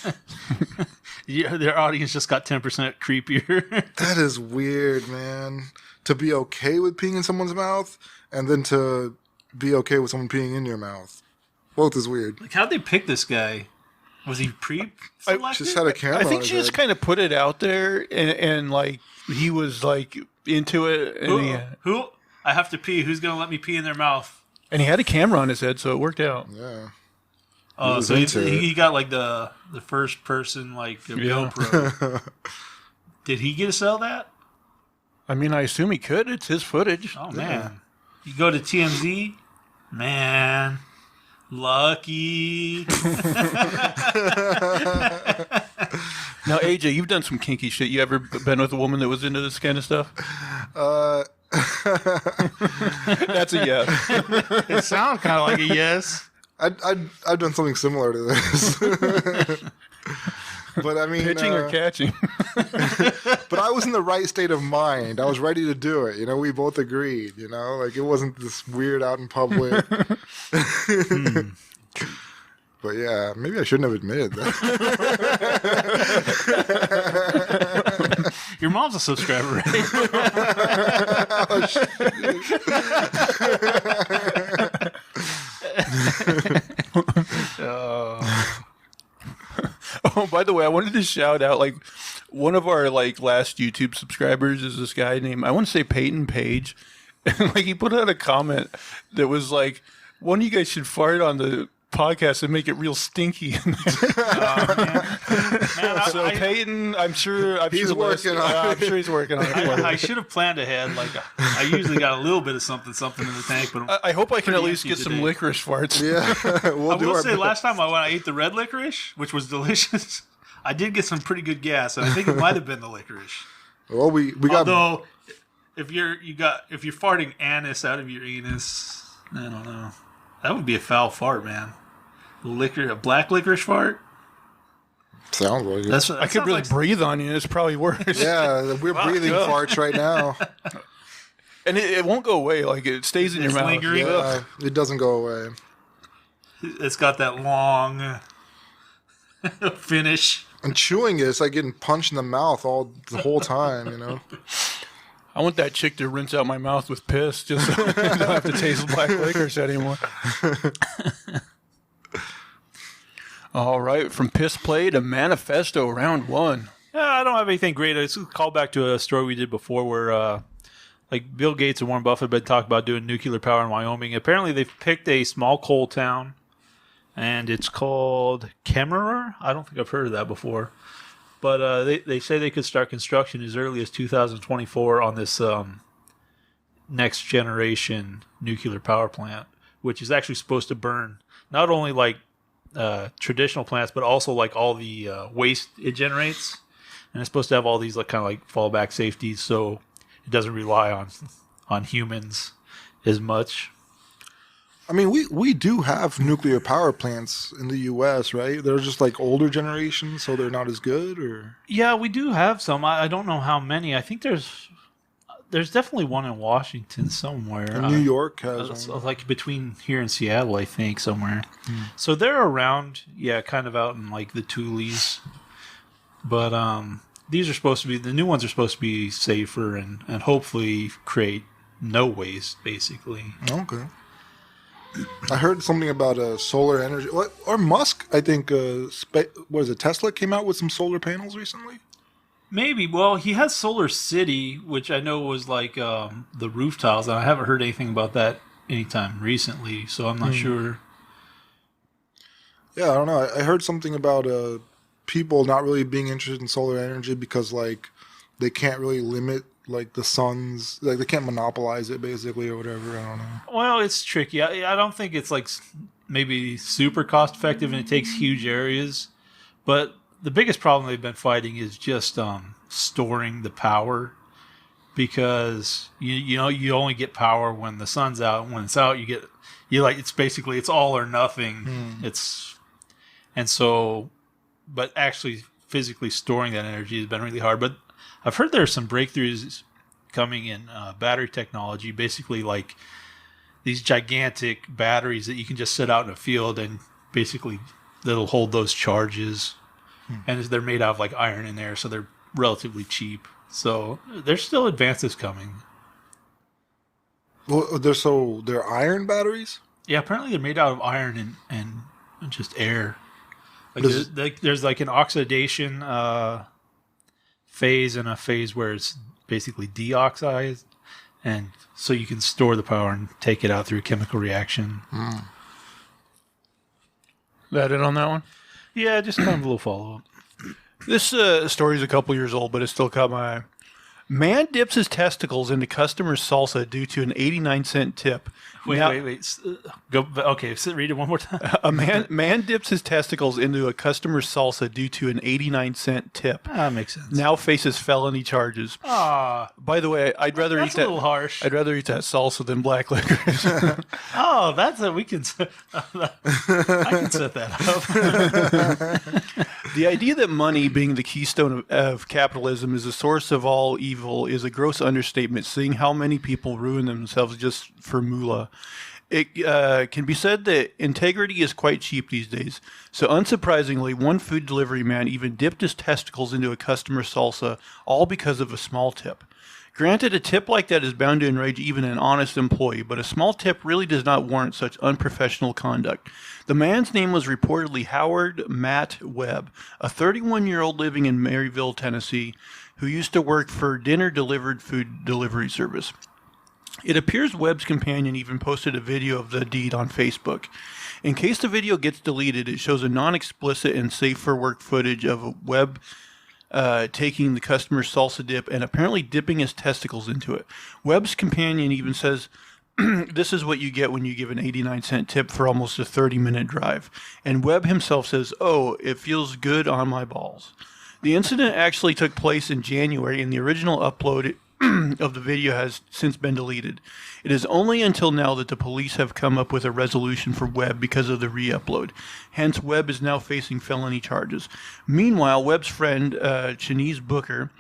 Yeah, their audience just got 10% creepier.
That is weird, man. To be okay with peeing in someone's mouth, and then to be okay with someone peeing in your mouth. Both is weird.
Like, how'd they pick this guy? Was he pre-selected?
Just had a camera.
I think
on his
she just
head.
kind of put it out there, and like he was like into it,
Who? I have to pee. Who's going to let me pee in their mouth?
and he had a camera on his head, so it worked out.
Yeah.
Oh,
was
so
into it.
he got like the first person like GoPro. Did he get to sell that?
I mean, I assume he could. It's his footage.
Oh man, you go to TMZ, man. Lucky.
Now, AJ, you've done some kinky shit. You ever been with a woman that was into this kind of stuff? That's a yes.
It sounds kind of like a yes.
I've done something similar to this. But I mean,
Pitching or catching?
but I was in the right state of mind. I was ready to do it. We both agreed. Like it wasn't this weird out in public. But yeah, maybe I shouldn't have admitted that.
Your mom's a subscriber, right?
Oh, by the way, I wanted to shout out one of our last YouTube subscribers is this guy named, I want to say Peyton Page, and he put out a comment that was like, one of you guys should fart on the podcast and make it real stinky.
Man,
So Peyton, I'm sure
He's working on it.
I'm sure he's working on it.
I should have planned ahead. I usually got a little bit of something in the tank, but
I hope I can at
pretty
least
empty
get some
today.
licorice farts.
Yeah,
I
we'll do
will
our
say
best.
last time when I ate the red licorice, which was delicious, I did get some pretty good gas, and I think it might have been the licorice.
Well, we got.
Although, if you're farting anise out of your anus, I don't know. That would be a foul fart, man. A black licorice fart.
Sounds like it.
I could really breathe on you. It's probably worse.
Yeah, we're breathing farts right now.
And it won't go away. It stays in your
It's
mouth.
lingering.
Yeah, it doesn't go away.
It's got that long finish.
And chewing it, it's like getting punched in the mouth the whole time.
I want that chick to rinse out my mouth with piss just so I don't have to taste black licorice anymore. All right, from piss play to manifesto round one.
Yeah, I don't have anything great. It's a callback to a story we did before where Bill Gates and Warren Buffett have been talking about doing nuclear power in Wyoming. Apparently they've picked a small coal town, and it's called Kemmerer. I don't think I've heard of that before. But they say they could start construction as early as 2024 on this next generation nuclear power plant, which is actually supposed to burn not only traditional plants, but also all the waste it generates. And it's supposed to have all these fallback safeties, so it doesn't rely on humans as much.
I mean, we do have nuclear power plants in the U.S., right? They're just older generations, so they're not as good, or?
Yeah, we do have some. I don't know how many. I think there's definitely one in Washington somewhere.
And New York has one.
Between here and Seattle, I think, somewhere. So they're around, kind of out in the Tules. But these are supposed to be, the new ones are supposed to be safer and hopefully create no waste, basically.
Okay. I heard something about solar energy. Or Musk, I think, Tesla came out with some solar panels recently?
Maybe. Well, he has Solar City, which I know was the roof tiles, and I haven't heard anything about that anytime recently, so I'm not sure.
Yeah, I don't know. I heard something about people not really being interested in solar energy because they can't really limit the sun's, they can't monopolize it basically or whatever. I don't know.
Well, it's tricky. I don't think it's maybe super cost effective, and it takes huge areas, but the biggest problem they've been fighting is just storing the power, because you only get power when the sun's out. When it's out, it's basically it's all or nothing. But actually physically storing that energy has been really hard. But I've heard there are some breakthroughs coming in battery technology, basically these gigantic batteries that you can just set out in a field and basically that'll hold those charges. And they're made out of iron in there, so they're relatively cheap. So there's still advances coming.
Well, they're iron batteries?
Yeah, apparently they're made out of iron and just air. There's an oxidation phase and a phase where it's basically deoxized, and so you can store the power and take it out through a chemical reaction.
That it on that one?
Yeah, just kind of a little follow-up.
This story is a couple years old, but it still caught my eye. Man dips his testicles into customer's salsa due to an 89-cent tip.
Wait,
Now-
wait. Go. Okay, read it one more time.
A man dips his testicles into a customer's salsa due to an 89-cent tip.
That makes sense.
Now faces felony charges.
Ah,
By the way, I'd rather
that's
eat that.
a little harsh.
I'd rather eat that salsa than black licorice.
Oh, that's a we can. I can set that up.
The idea that money, being the keystone of capitalism, is the source of all evil is a gross understatement, seeing how many people ruin themselves just for moolah. It can be said that integrity is quite cheap these days. So unsurprisingly, one food delivery man even dipped his testicles into a customer's salsa, all because of a small tip. Granted, a tip like that is bound to enrage even an honest employee, but a small tip really does not warrant such unprofessional conduct. The man's name was reportedly Howard Matt Webb, a 31-year-old living in Maryville, Tennessee, who used to work for dinner-delivered food delivery service. It appears Webb's companion even posted a video of the deed on Facebook. In case the video gets deleted, it shows a non-explicit and safe-for-work footage of Webb taking the customer's salsa dip and apparently dipping his testicles into it. Webb's companion even says, this is what you get when you give an 89-cent tip for almost a 30-minute drive. And Webb himself says, oh, it feels good on my balls. The incident actually took place in January, and the original upload of the video has since been deleted. It is only until now that the police have come up with a resolution for Webb because of the re-upload. Hence, Webb is now facing felony charges. Meanwhile, Webb's friend, Chinese Booker,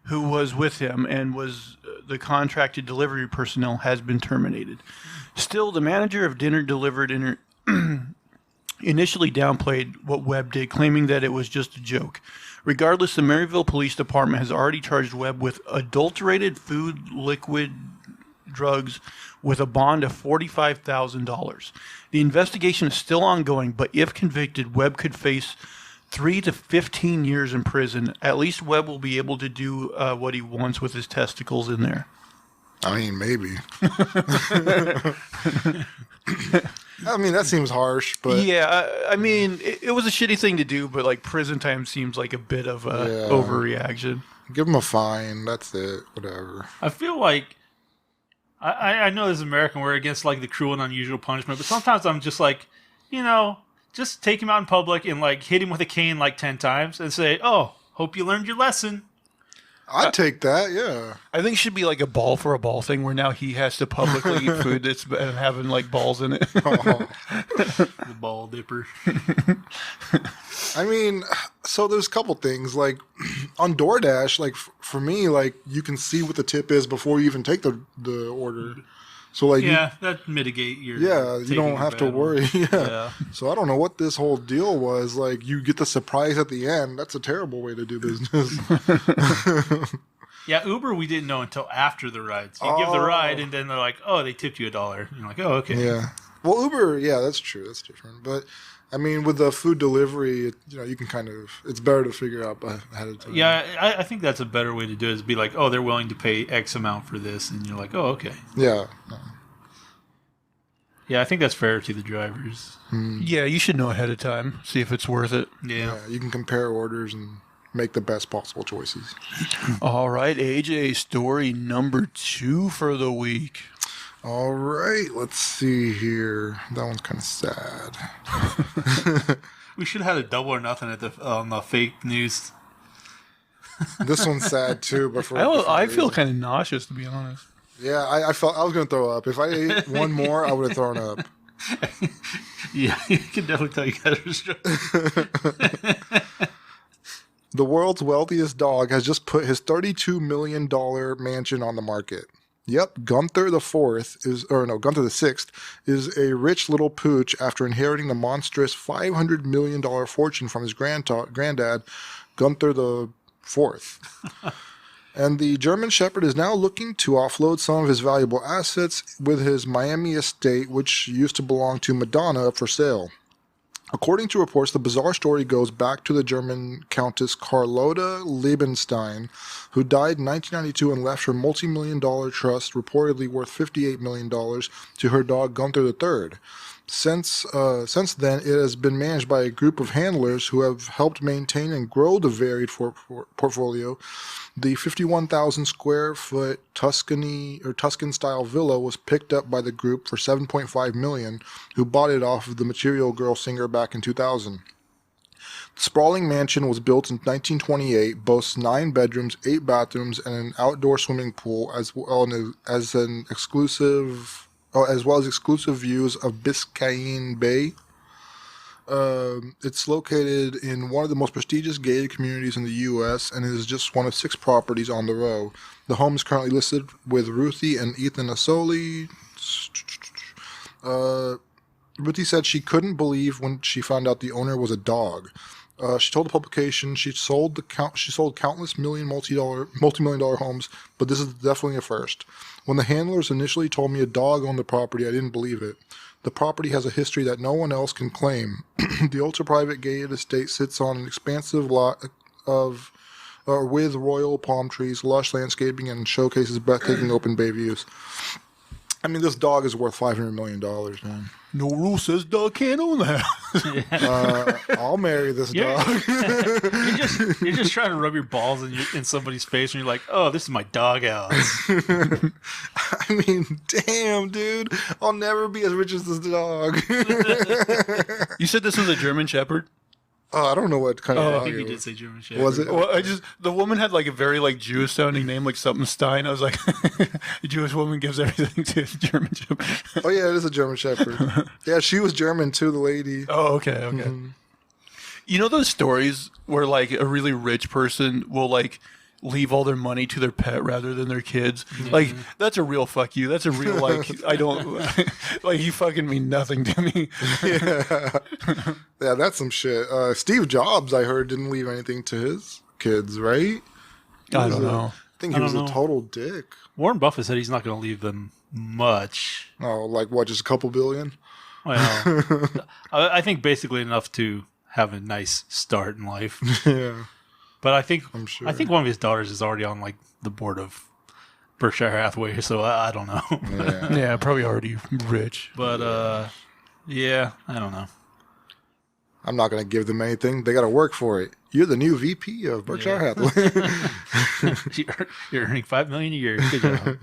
who was with him and was the contracted delivery personnel, has been terminated. Still, the manager of Dinner Delivered initially downplayed what Webb did, claiming that it was just a joke. Regardless, the Maryville Police Department has already charged Webb with adulterated food, liquid, drugs, with a bond of $45,000. The investigation is still ongoing, but if convicted, Webb could face 3 to 15 years in prison. At least Webb will be able to do what he wants with his testicles in there.
I mean, maybe. I mean, that seems harsh, but
Yeah, I mean, it was a shitty thing to do, but like prison time seems like a bit of a overreaction.
give him a fine. That's it. Whatever.
I feel like I know as an American we're against like the cruel and unusual punishment, but sometimes I'm just like, just take him out in public and like hit him with a cane like 10 times and say, "Oh, hope you learned your lesson."
I'd take that, yeah.
I think it should be like a ball for a ball thing where now he has to publicly eat food that's having like balls in it.
Oh.
The ball dipper.
I mean, so there's a couple things. Like, on DoorDash, like, for me, like, you can see what the tip is before you even take the order. So, like,
Yeah, that mitigate your.
you don't have to worry.
Yeah.
So I don't know what this whole deal was. Like, you get the surprise at the end. That's a terrible way to do business.
Yeah, Uber we didn't know until after the ride. So you give the ride, and then they're like, "Oh, they tipped you $1." And you're like, "Oh, okay."
Yeah. Well, Uber, yeah, that's true. That's different. But I mean, with the food delivery, you can kind of, it's better to figure out ahead of time.
Yeah, I think that's a better way to do it. Is be like, "Oh, they're willing to pay X amount for this," and you're like, "Oh, okay."
Yeah.
Yeah, I think that's fair to the drivers.
Yeah, you should know ahead of time. See if it's worth it.
Yeah.
You can compare orders and make the best possible choices.
All right, AJ, story number 2 for the week.
All right, let's see here. That one's kind of sad.
We should have had a double or nothing on the fake news.
This one's sad too, but for
I feel kind of nauseous, to be honest.
Yeah, I felt I was gonna throw up. If I ate one more, I would have thrown up.
Yeah, you can definitely tell you guys are struggling.
The world's wealthiest dog has just put his $32 million mansion on the market. Yep, Gunther the Sixth is a rich little pooch after inheriting the monstrous $500 million fortune from his granddad, Gunther the Fourth. And the German Shepherd is now looking to offload some of his valuable assets with his Miami estate, which used to belong to Madonna, up for sale. According to reports, the bizarre story goes back to the German Countess Carlotta Liebenstein, who died in 1992 and left her multi-million-dollar trust, reportedly worth $58 million, to her dog Gunther III. Since then, it has been managed by a group of handlers who have helped maintain and grow the varied portfolio. The 51,000 square foot Tuscan style villa was picked up by the group for $7.5 million, who bought it off of the Material Girl singer back in 2000. The sprawling mansion was built in 1928, boasts 9 bedrooms, 8 bathrooms, and an outdoor swimming pool, as well as exclusive views of Biscayne Bay. It's located in one of the most prestigious gated communities in the U.S. and is just one of 6 properties on the row. The home is currently listed with Ruthie and Ethan Asoli. Ruthie said she couldn't believe when she found out the owner was a dog. She told the publication she sold countless multi-million dollar homes, but this is definitely a first. When the handlers initially told me a dog owned the property, I didn't believe it. The property has a history that no one else can claim. The ultra-private gated estate sits on an expansive lot with royal palm trees, lush landscaping, and showcases breathtaking open bay views. I mean, this dog is worth $500 million, man.
No rule says dog can't own that.
I'll marry this dog.
You're just trying to rub your balls in somebody's face, and you're like, "Oh, this is my dog house."
I mean, damn, dude, I'll never be as rich as this dog.
You said this was a German Shepherd?
I don't know what kind of
I
dog
think
it
you did
was.
say German Shepherd.
Was it?
Well, the woman had like a very like Jewish sounding name, like something Stein. I was like, a Jewish woman gives everything to a German Shepherd.
Oh yeah, it is a German Shepherd. Yeah, she was German too, the lady.
Oh, okay.
Mm-hmm.
You know those stories where like a really rich person will like leave all their money to their pet rather than their kids? Like, that's a real fuck you. That's a real like, I don't, like, you fucking mean nothing to me.
Yeah, that's some shit. Steve Jobs, I heard, didn't leave anything to his kids, right?
I don't know.
I think he was a total dick.
Warren Buffett said he's not going to leave them much.
Oh, like what, just a couple billion?
Well, I think basically enough to have a nice start in life.
Yeah.
But I think
sure.
I think one of his daughters is already on like the board of Berkshire Hathaway, so I don't know.
Yeah.
Yeah, probably already rich.
But yeah, I don't know.
I'm not going to give them anything. They got to work for it. You're the new VP of Berkshire Hathaway.
You're earning $5 million a year. Good job.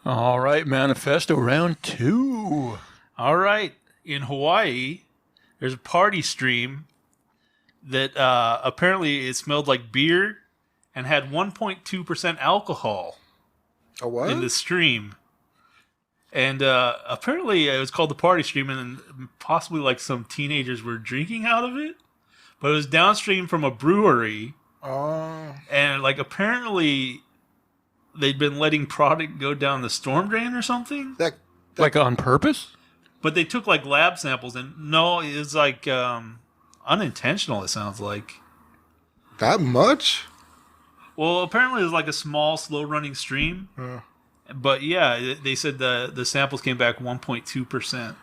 All right, Manifesto round 2.
All right, in Hawaii, there's a party stream that apparently it smelled like beer and had 1.2% alcohol
A what?
in the stream. And apparently it was called the party stream, and possibly like some teenagers were drinking out of it. But it was downstream from a brewery,
Oh.
and like apparently they'd been letting product go down the storm drain or something.
That
Like on purpose?
But they took like lab samples, and no, it was like unintentional. It sounds like.
that much?
Well, apparently it was like a small, slow-running stream. But yeah, they said the samples came back 1.2%.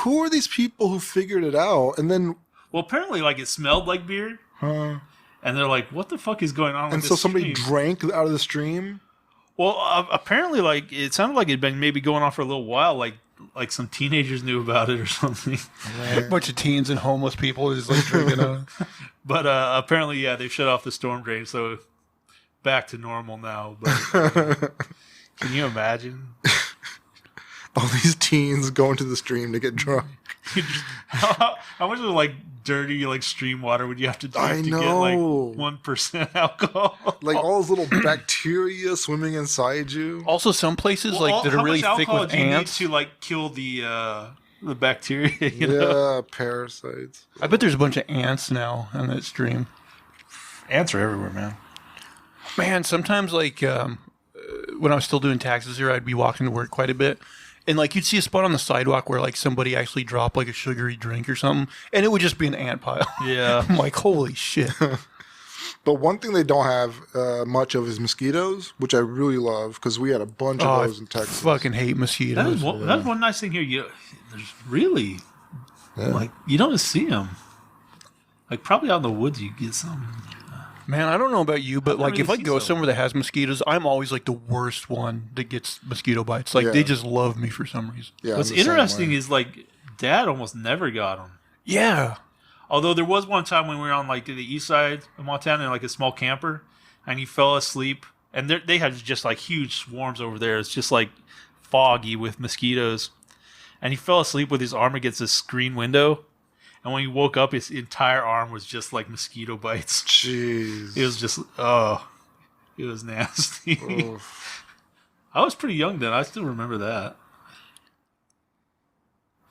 Who are these people who figured it out? And then,
Well, apparently, like it smelled like beer, and they're like, "What the fuck is going on?"
and
with
so
this
somebody
stream?
drank out of the stream?
Well, apparently, like it sounded like it'd been maybe going on for a little while. Like some teenagers knew about it or something.
A bunch of teens and homeless people just like drinking a...
But apparently, yeah, they shut off the storm drain, so back to normal now. But can you imagine?
All these teens going to the stream to get drunk.
How much of like dirty like stream water would you have to drink
I
to
know.
get like 1% alcohol?
Like all those little bacteria swimming inside you.
Also, some places
Well,
like that are
how
really
much
thick
alcohol
with
do you
ants.
need to like kill the bacteria? You know?
Yeah, parasites.
I bet there's a bunch of ants now on that stream.
Ants are everywhere, man.
Man, sometimes like when I was still doing taxes here, I'd be walking to work quite a bit. And like you'd see a spot on the sidewalk where like somebody actually dropped like a sugary drink or something, and it would just be an ant pile.
Yeah.
I'm like, holy shit.
But one thing they don't have much of is mosquitoes, which I really love because we had a bunch
Oh,
of
I
those in Texas.
fucking hate mosquitoes.
That's one nice thing here. There's really like you don't see them. Like probably out in the woods you get some.
Man, I don't know about you, but
I don't
like if
really
I
see
go
some.
somewhere that has mosquitoes, I'm always like the worst one that gets mosquito bites. Like
Yeah.
they just love me for some reason.
Yeah,
What's
I'm the same
interesting
way.
is like Dad almost never got them.
Yeah.
Although there was one time when we were on like the east side of Montana in like a small camper, and he fell asleep, and they had just like huge swarms over there. It's just like foggy with mosquitoes, and he fell asleep with his arm against the screen window, and when he woke up, his entire arm was just like mosquito bites.
Jeez.
It was just it was nasty.
Oof.
I was pretty young then. I still remember that.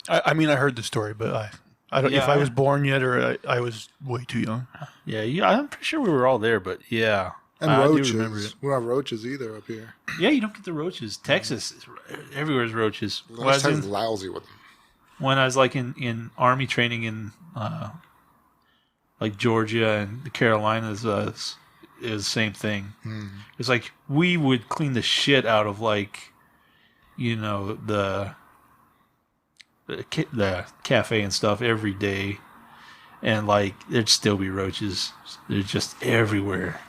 I mean, I heard the story, but I don't.
Yeah,
if I was born yet, or I was way too young.
Yeah, I'm pretty sure we were all there, but yeah.
And
I do
roaches.
remember it.
We don't have roaches either up here.
Yeah, you don't get the roaches. Texas, everywhere's roaches.
This time's lousy with them.
When I was like in army training in like Georgia and the Carolinas, is the same thing. It's like we would clean the shit out of like, you know, the cafe and stuff every day, and like there'd still be roaches. They're just everywhere.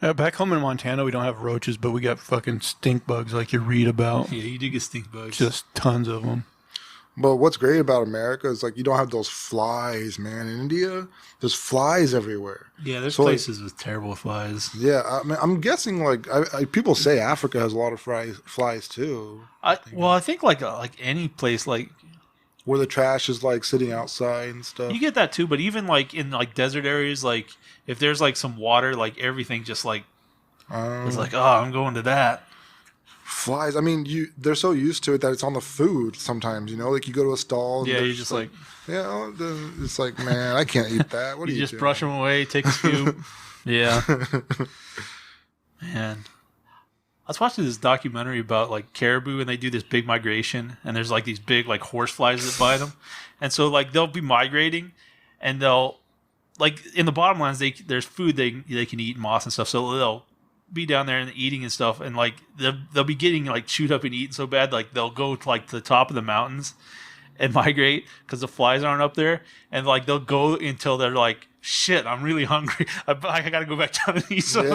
Back home in Montana, we don't have roaches, but we got fucking stink bugs like you read about.
Yeah, you do get stink bugs.
Just tons of them.
But what's great about America is like you don't have those flies, man. In India, there's flies everywhere.
Yeah, there's
So, like-
places with terrible flies.
Yeah, I mean, I'm guessing like people say Africa has a lot of flies too,
I think like any place, like
where the trash is like sitting outside and stuff.
you get that too. But even like in like desert areas, like if there's like some water, like everything just like it's like, oh, I'm going to that.
Flies. I mean, they're so used to it that it's on the food sometimes. You know, like you go to a stall. And
Yeah,
they're
you're just like
yeah, it's like, man, I can't eat that. What are
you
you
just
doing?
brush them away, take a scoop. Yeah, man. I was watching this documentary about like caribou, and they do this big migration, and there's like these big like horse flies that bite them, and so like they'll be migrating, and they'll like in the bottomlands there's food they can eat, moss and stuff, so they'll be down there and eating and stuff, and like they'll be getting like chewed up and eaten so bad, like they'll go to like the top of the mountains and migrate because the flies aren't up there, and like they'll go until they're like, shit, I'm really hungry. I gotta go back down and eat something.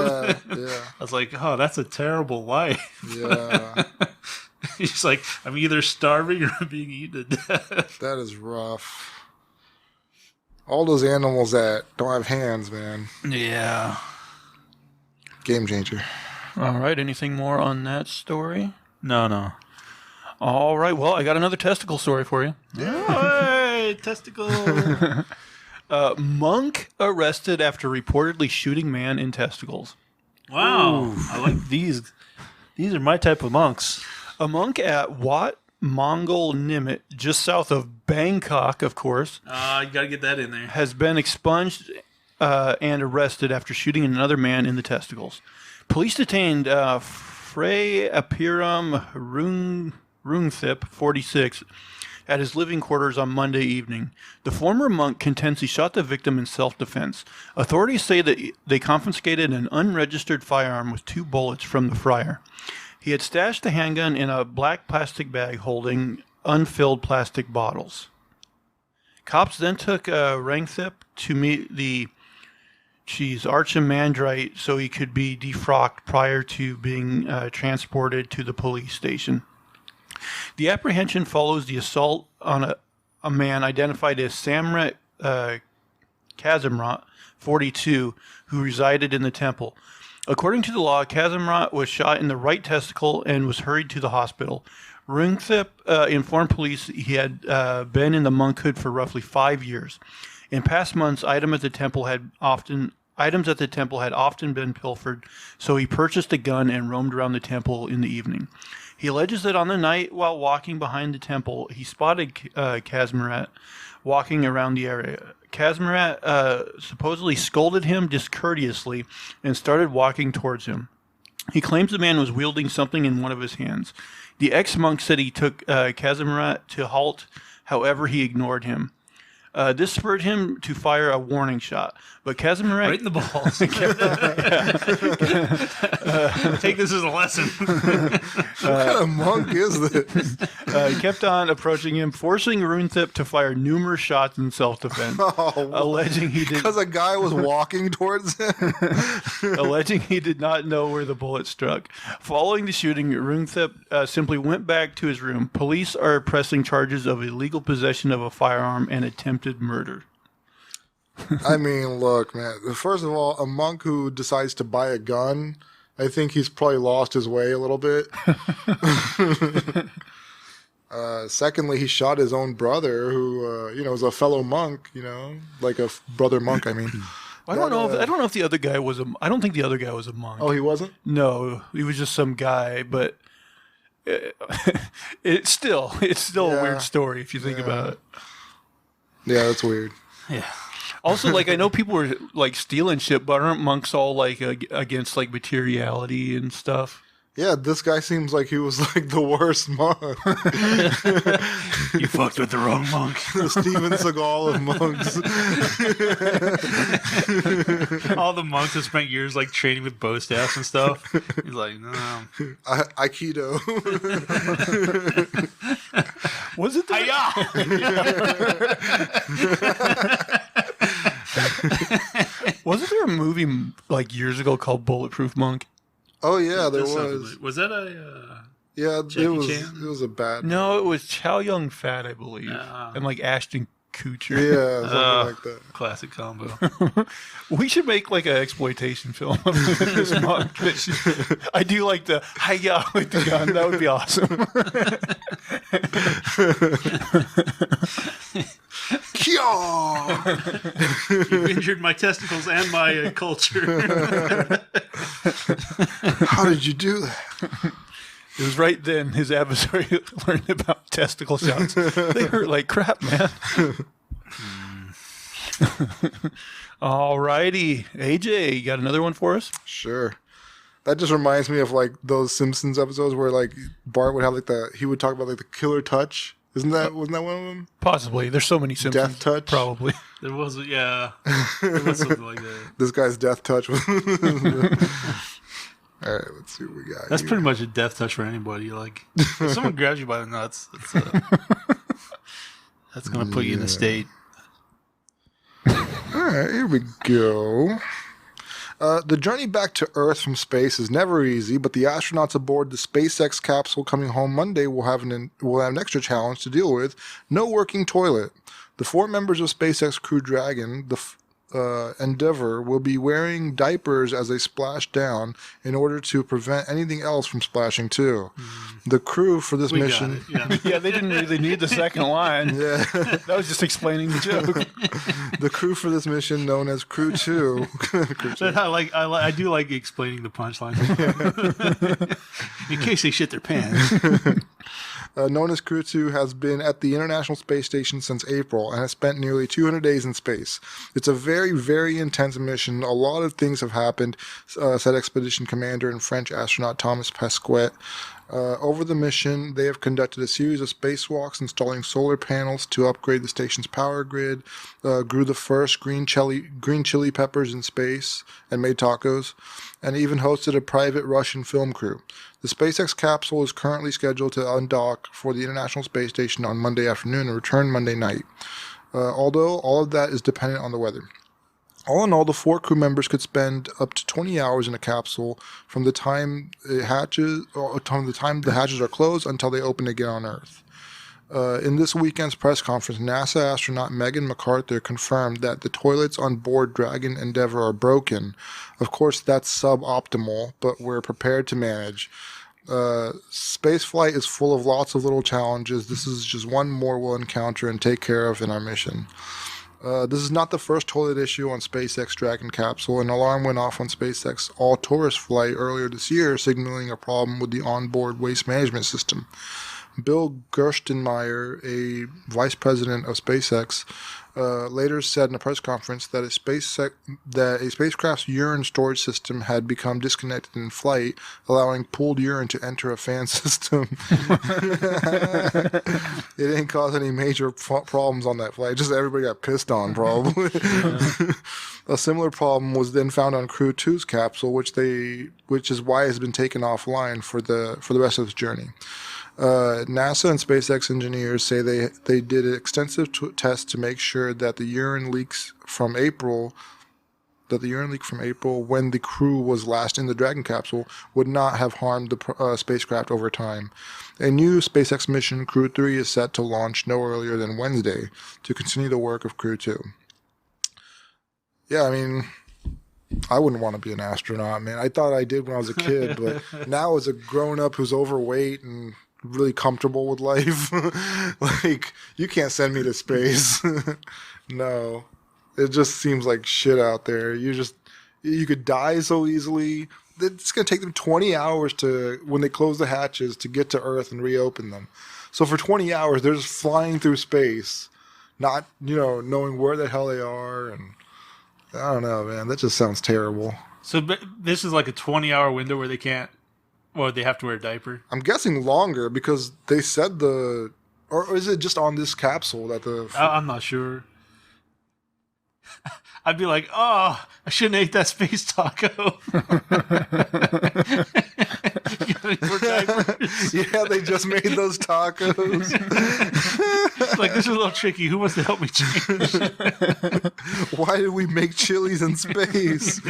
Yeah.
I was like, oh, that's a terrible life.
Yeah,
He's like, I'm either starving or I'm being eaten to death.
that is rough. All those animals that don't have hands, man.
Yeah.
Game changer.
All right. Anything more on that story?
No.
All right. Well, I got another testicle story for you.
Hey, testicle.
Monk arrested after reportedly shooting man in testicles.
Wow. I like these. These are my type of monks.
A monk at Wat Mongol Nimit, just south of Bangkok, of course,
You gotta get that in there.
has been expunged and arrested after shooting another man in the testicles. Police detained Frey Apiram Rungthip, 46, at his living quarters on Monday evening. The former monk contends he shot the victim in self-defense. Authorities say that they confiscated an unregistered firearm with 2 bullets from the friar. He had stashed the handgun in a black plastic bag holding unfilled plastic bottles. Cops then took Rangthip to meet the archimandrite so he could be defrocked prior to being transported to the police station. The apprehension follows the assault on a man identified as Samrat Kazimrat, 42, who resided in the temple. According to the law, Kazimrat was shot in the right testicle and was hurried to the hospital. Rungthip informed police he had been in the monkhood for roughly 5 years. In past months, items at the temple had often been pilfered, so he purchased a gun and roamed around the temple in the evening. He alleges that on the night while walking behind the temple, he spotted Kazimrat walking around the area. Kazimrat supposedly scolded him discourteously and started walking towards him. He claims the man was wielding something in one of his hands. The ex-monk said he took Kazimrat to halt, however he ignored him. This spurred him to fire a warning shot, but Kazmarek...
Right in the balls. Take this as a lesson.
What kind of monk is this?
He kept on approaching him, forcing Runethip to fire numerous shots in self-defense, alleging he did...
Because a guy was walking towards him?
alleging he did not know where the bullet struck. Following the shooting, Runethip simply went back to his room. Police are pressing charges of illegal possession of a firearm and attempted murder.
I mean, look, man. First of all, a monk who decides to buy a gun, I think he's probably lost his way a little bit. Secondly, he shot his own brother, who was a fellow monk. Like a brother monk. I mean,
I don't know if the other guy was a. I don't think the other guy was a monk.
Oh, he wasn't?
No, he was just some guy. But it's still a weird story if you think about it.
Yeah, that's weird.
Yeah.
Also, like, I know people were like stealing shit, but aren't monks all like against like materiality and stuff?
Yeah, this guy seems like he was like the worst monk.
You fucked with the wrong monk.
The Steven Seagal of monks.
All the monks have spent years like training with bow staffs and stuff. He's like, no.
Aikido.
Was it? Wasn't there a movie like years ago called Bulletproof Monk?
Oh yeah, there was.
Was that a?
Yeah,
Jackie
it was.
Chan?
It was a bad.
No, it was Chow Yun Fat, I believe, and like Ashton Kutcher.
Yeah, something like that.
Classic combo.
We
should make like an exploitation film of this monk. I do like the hi-ya with the gun. That would be awesome.
You've injured my testicles and my culture.
How did you do that?
It was right then his adversary learned about testicle shots. They hurt like crap, man. All righty. AJ, you got another one for us?
Sure. That just reminds me of like those Simpsons episodes where like Bart would have like he would talk about like the killer touch. Wasn't that one of them?
Possibly. There's so many Simpsons.
Death touch?
Probably.
There was, yeah. There was something like that.
This guy's death touch. All right, let's see what we got.
That's
here.
pretty much a death touch for anybody. Like, if someone grabs you by the nuts, that's going to put you in a state.
All right, here we go. The journey back to Earth from space is never easy, but the astronauts aboard the SpaceX capsule coming home Monday will have an extra challenge to deal with: no working toilet. The 4 members of SpaceX Crew Dragon, the Endeavour, will be wearing diapers as they splash down in order to prevent anything else from splashing too. The crew for this mission...
Yeah, they didn't really need the second line.
Yeah.
That was just explaining the joke.
The crew for this mission, known as Crew 2...
I do like explaining the punchline. In case they shit their pants.
Known as Crew 2, has been at the International Space Station since April and has spent nearly 200 days in space. It's a very, very intense mission. A lot of things have happened, said Expedition Commander and French astronaut Thomas Pesquet. Over the mission, they have conducted a series of spacewalks, installing solar panels to upgrade the station's power grid, grew the first green chili peppers in space, and made tacos, and even hosted a private Russian film crew. The SpaceX capsule is currently scheduled to undock for the International Space Station on Monday afternoon and return Monday night, although all of that is dependent on the weather. All in all, the 4 crew members could spend up to 20 hours in a capsule from the time the hatches are closed until they open again on Earth. In this weekend's press conference, NASA astronaut Megan McArthur confirmed that the toilets on board Dragon Endeavour are broken. Of course, that's suboptimal, but we're prepared to manage. Spaceflight is full of lots of little challenges. This is just one more we'll encounter and take care of in our mission. This is not the first toilet issue on SpaceX Dragon capsule. An alarm went off on SpaceX all-tourist flight earlier this year, signaling a problem with the onboard waste management system. Bill Gerstenmaier, a vice president of SpaceX, later said in a press conference that a spacecraft's urine storage system had become disconnected in flight, allowing pooled urine to enter a fan system. It didn't cause any major problems on that flight. Just everybody got pissed on, probably. A similar problem was then found on Crew 2's capsule, which is why it has been taken offline for the rest of its journey. NASA and SpaceX engineers say they did extensive tests to make sure that the urine leaks from April, when the crew was last in the Dragon capsule, would not have harmed the spacecraft over time. A new SpaceX mission, Crew 3, is set to launch no earlier than Wednesday to continue the work of Crew 2. Yeah, I mean, I wouldn't want to be an astronaut, man. I thought I did when I was a kid, but now as a grown-up who's overweight and really comfortable with life, like, you can't send me to space. No. It just seems like shit out there. You could die so easily. It's going to take them 20 hours when they close the hatches to get to Earth and reopen them. So for 20 hours, they're just flying through space, not, knowing where the hell they are. And I don't know, man. That just sounds terrible.
So this is like a 20-hour window where they can't, or they have to wear a diaper?
I'm guessing longer because they said or is it just on this capsule that
I'm not sure. I'd be like, oh, I shouldn't have ate that space taco.
Yeah, they just made those tacos.
Like, this is a little tricky. Who wants to help me change?
Why did we make chilies in space?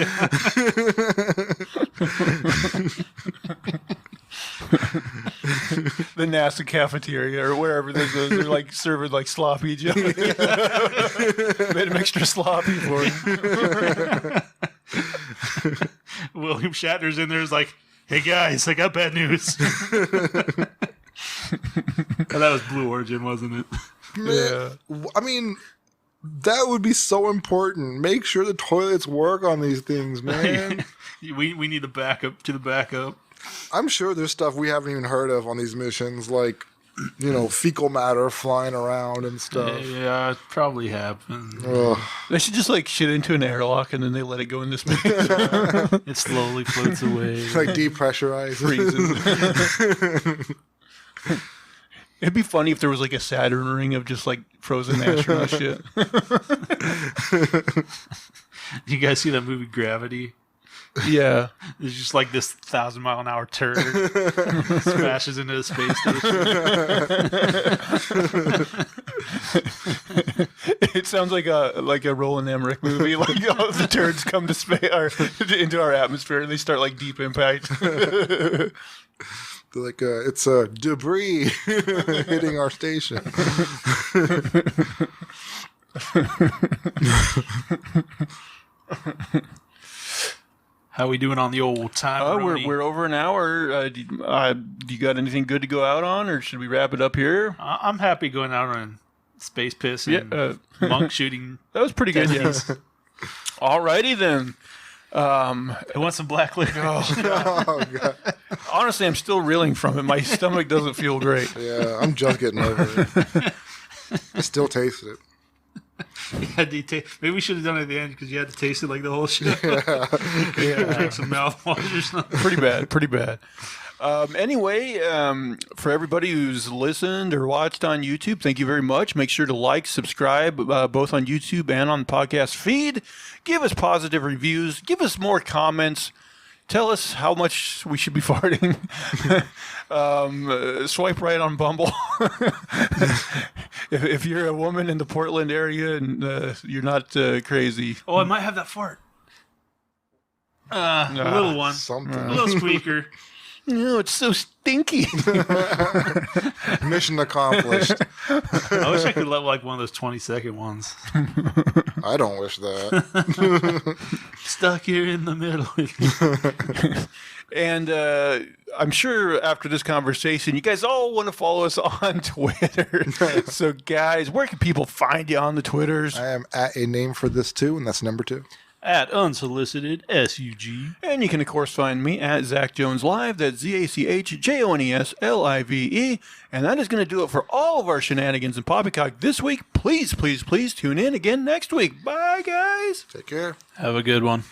The NASA cafeteria or wherever this is, they're like serving like sloppy Joe. Made them extra sloppy for him.
William Shatner's in there is like, hey guys, I got bad news. Oh, that was Blue Origin, wasn't it?
Yeah. I mean, that would be so important. Make sure the toilets work on these things, man.
we need a backup to the backup.
I'm sure there's stuff we haven't even heard of on these missions, like, fecal matter flying around and stuff.
Yeah, it probably happened.
They should just like shit into an airlock and then they let it go into space.
It slowly floats away.
Like depressurized.
It'd be funny if there was like a Saturn ring of just like frozen astronaut shit.
You guys see that movie Gravity?
Yeah.
It's just like this 1,000-mile-an-hour turd smashes into the space station.
It sounds like a Roland Emmerich movie. Like all the turds come to space or into our atmosphere and they start like Deep Impact.
Like it's debris hitting our station.
How we doing on the old time?
We're over an hour. Do you got anything good to go out on, or should we wrap it up here?
I'm happy going out on space piss and monk shooting.
That was pretty good. Yeah. Alrighty then.
I want some black liquor.
Oh, God.
Honestly, I'm still reeling from it. My stomach doesn't feel great.
Yeah, I'm just getting over it. I still taste it.
Maybe we should have done it at the end because you had to taste it like the whole show. Yeah. Like some mouthwash or something.
Pretty bad. Anyway, for everybody who's listened or watched on YouTube, thank you very much. Make sure to like, subscribe, both on YouTube and on the podcast feed. Give us positive reviews. Give us more comments. Tell us how much we should be farting. Swipe right on Bumble. if you're a woman in the Portland area and you're not crazy.
Oh, I might have that fart. A little one.
Something.
A little squeaker.
No, it's so stinky.
Mission accomplished.
I wish I could let like one of those 20-second ones.
I don't wish that.
Stuck here in the middle.
And I'm sure after this conversation, you guys all want to follow us on Twitter. So, guys, where can people find you on the Twitters?
I am at a name for this too, and that's number 2.
At Unsolicited SUG.
And you can, of course, find me at Zach Jones Live. That's ZachJonesLive. And that is going to do it for all of our shenanigans and poppycock this week. Please, please, please tune in again next week. Bye, guys.
Take care.
Have a good one.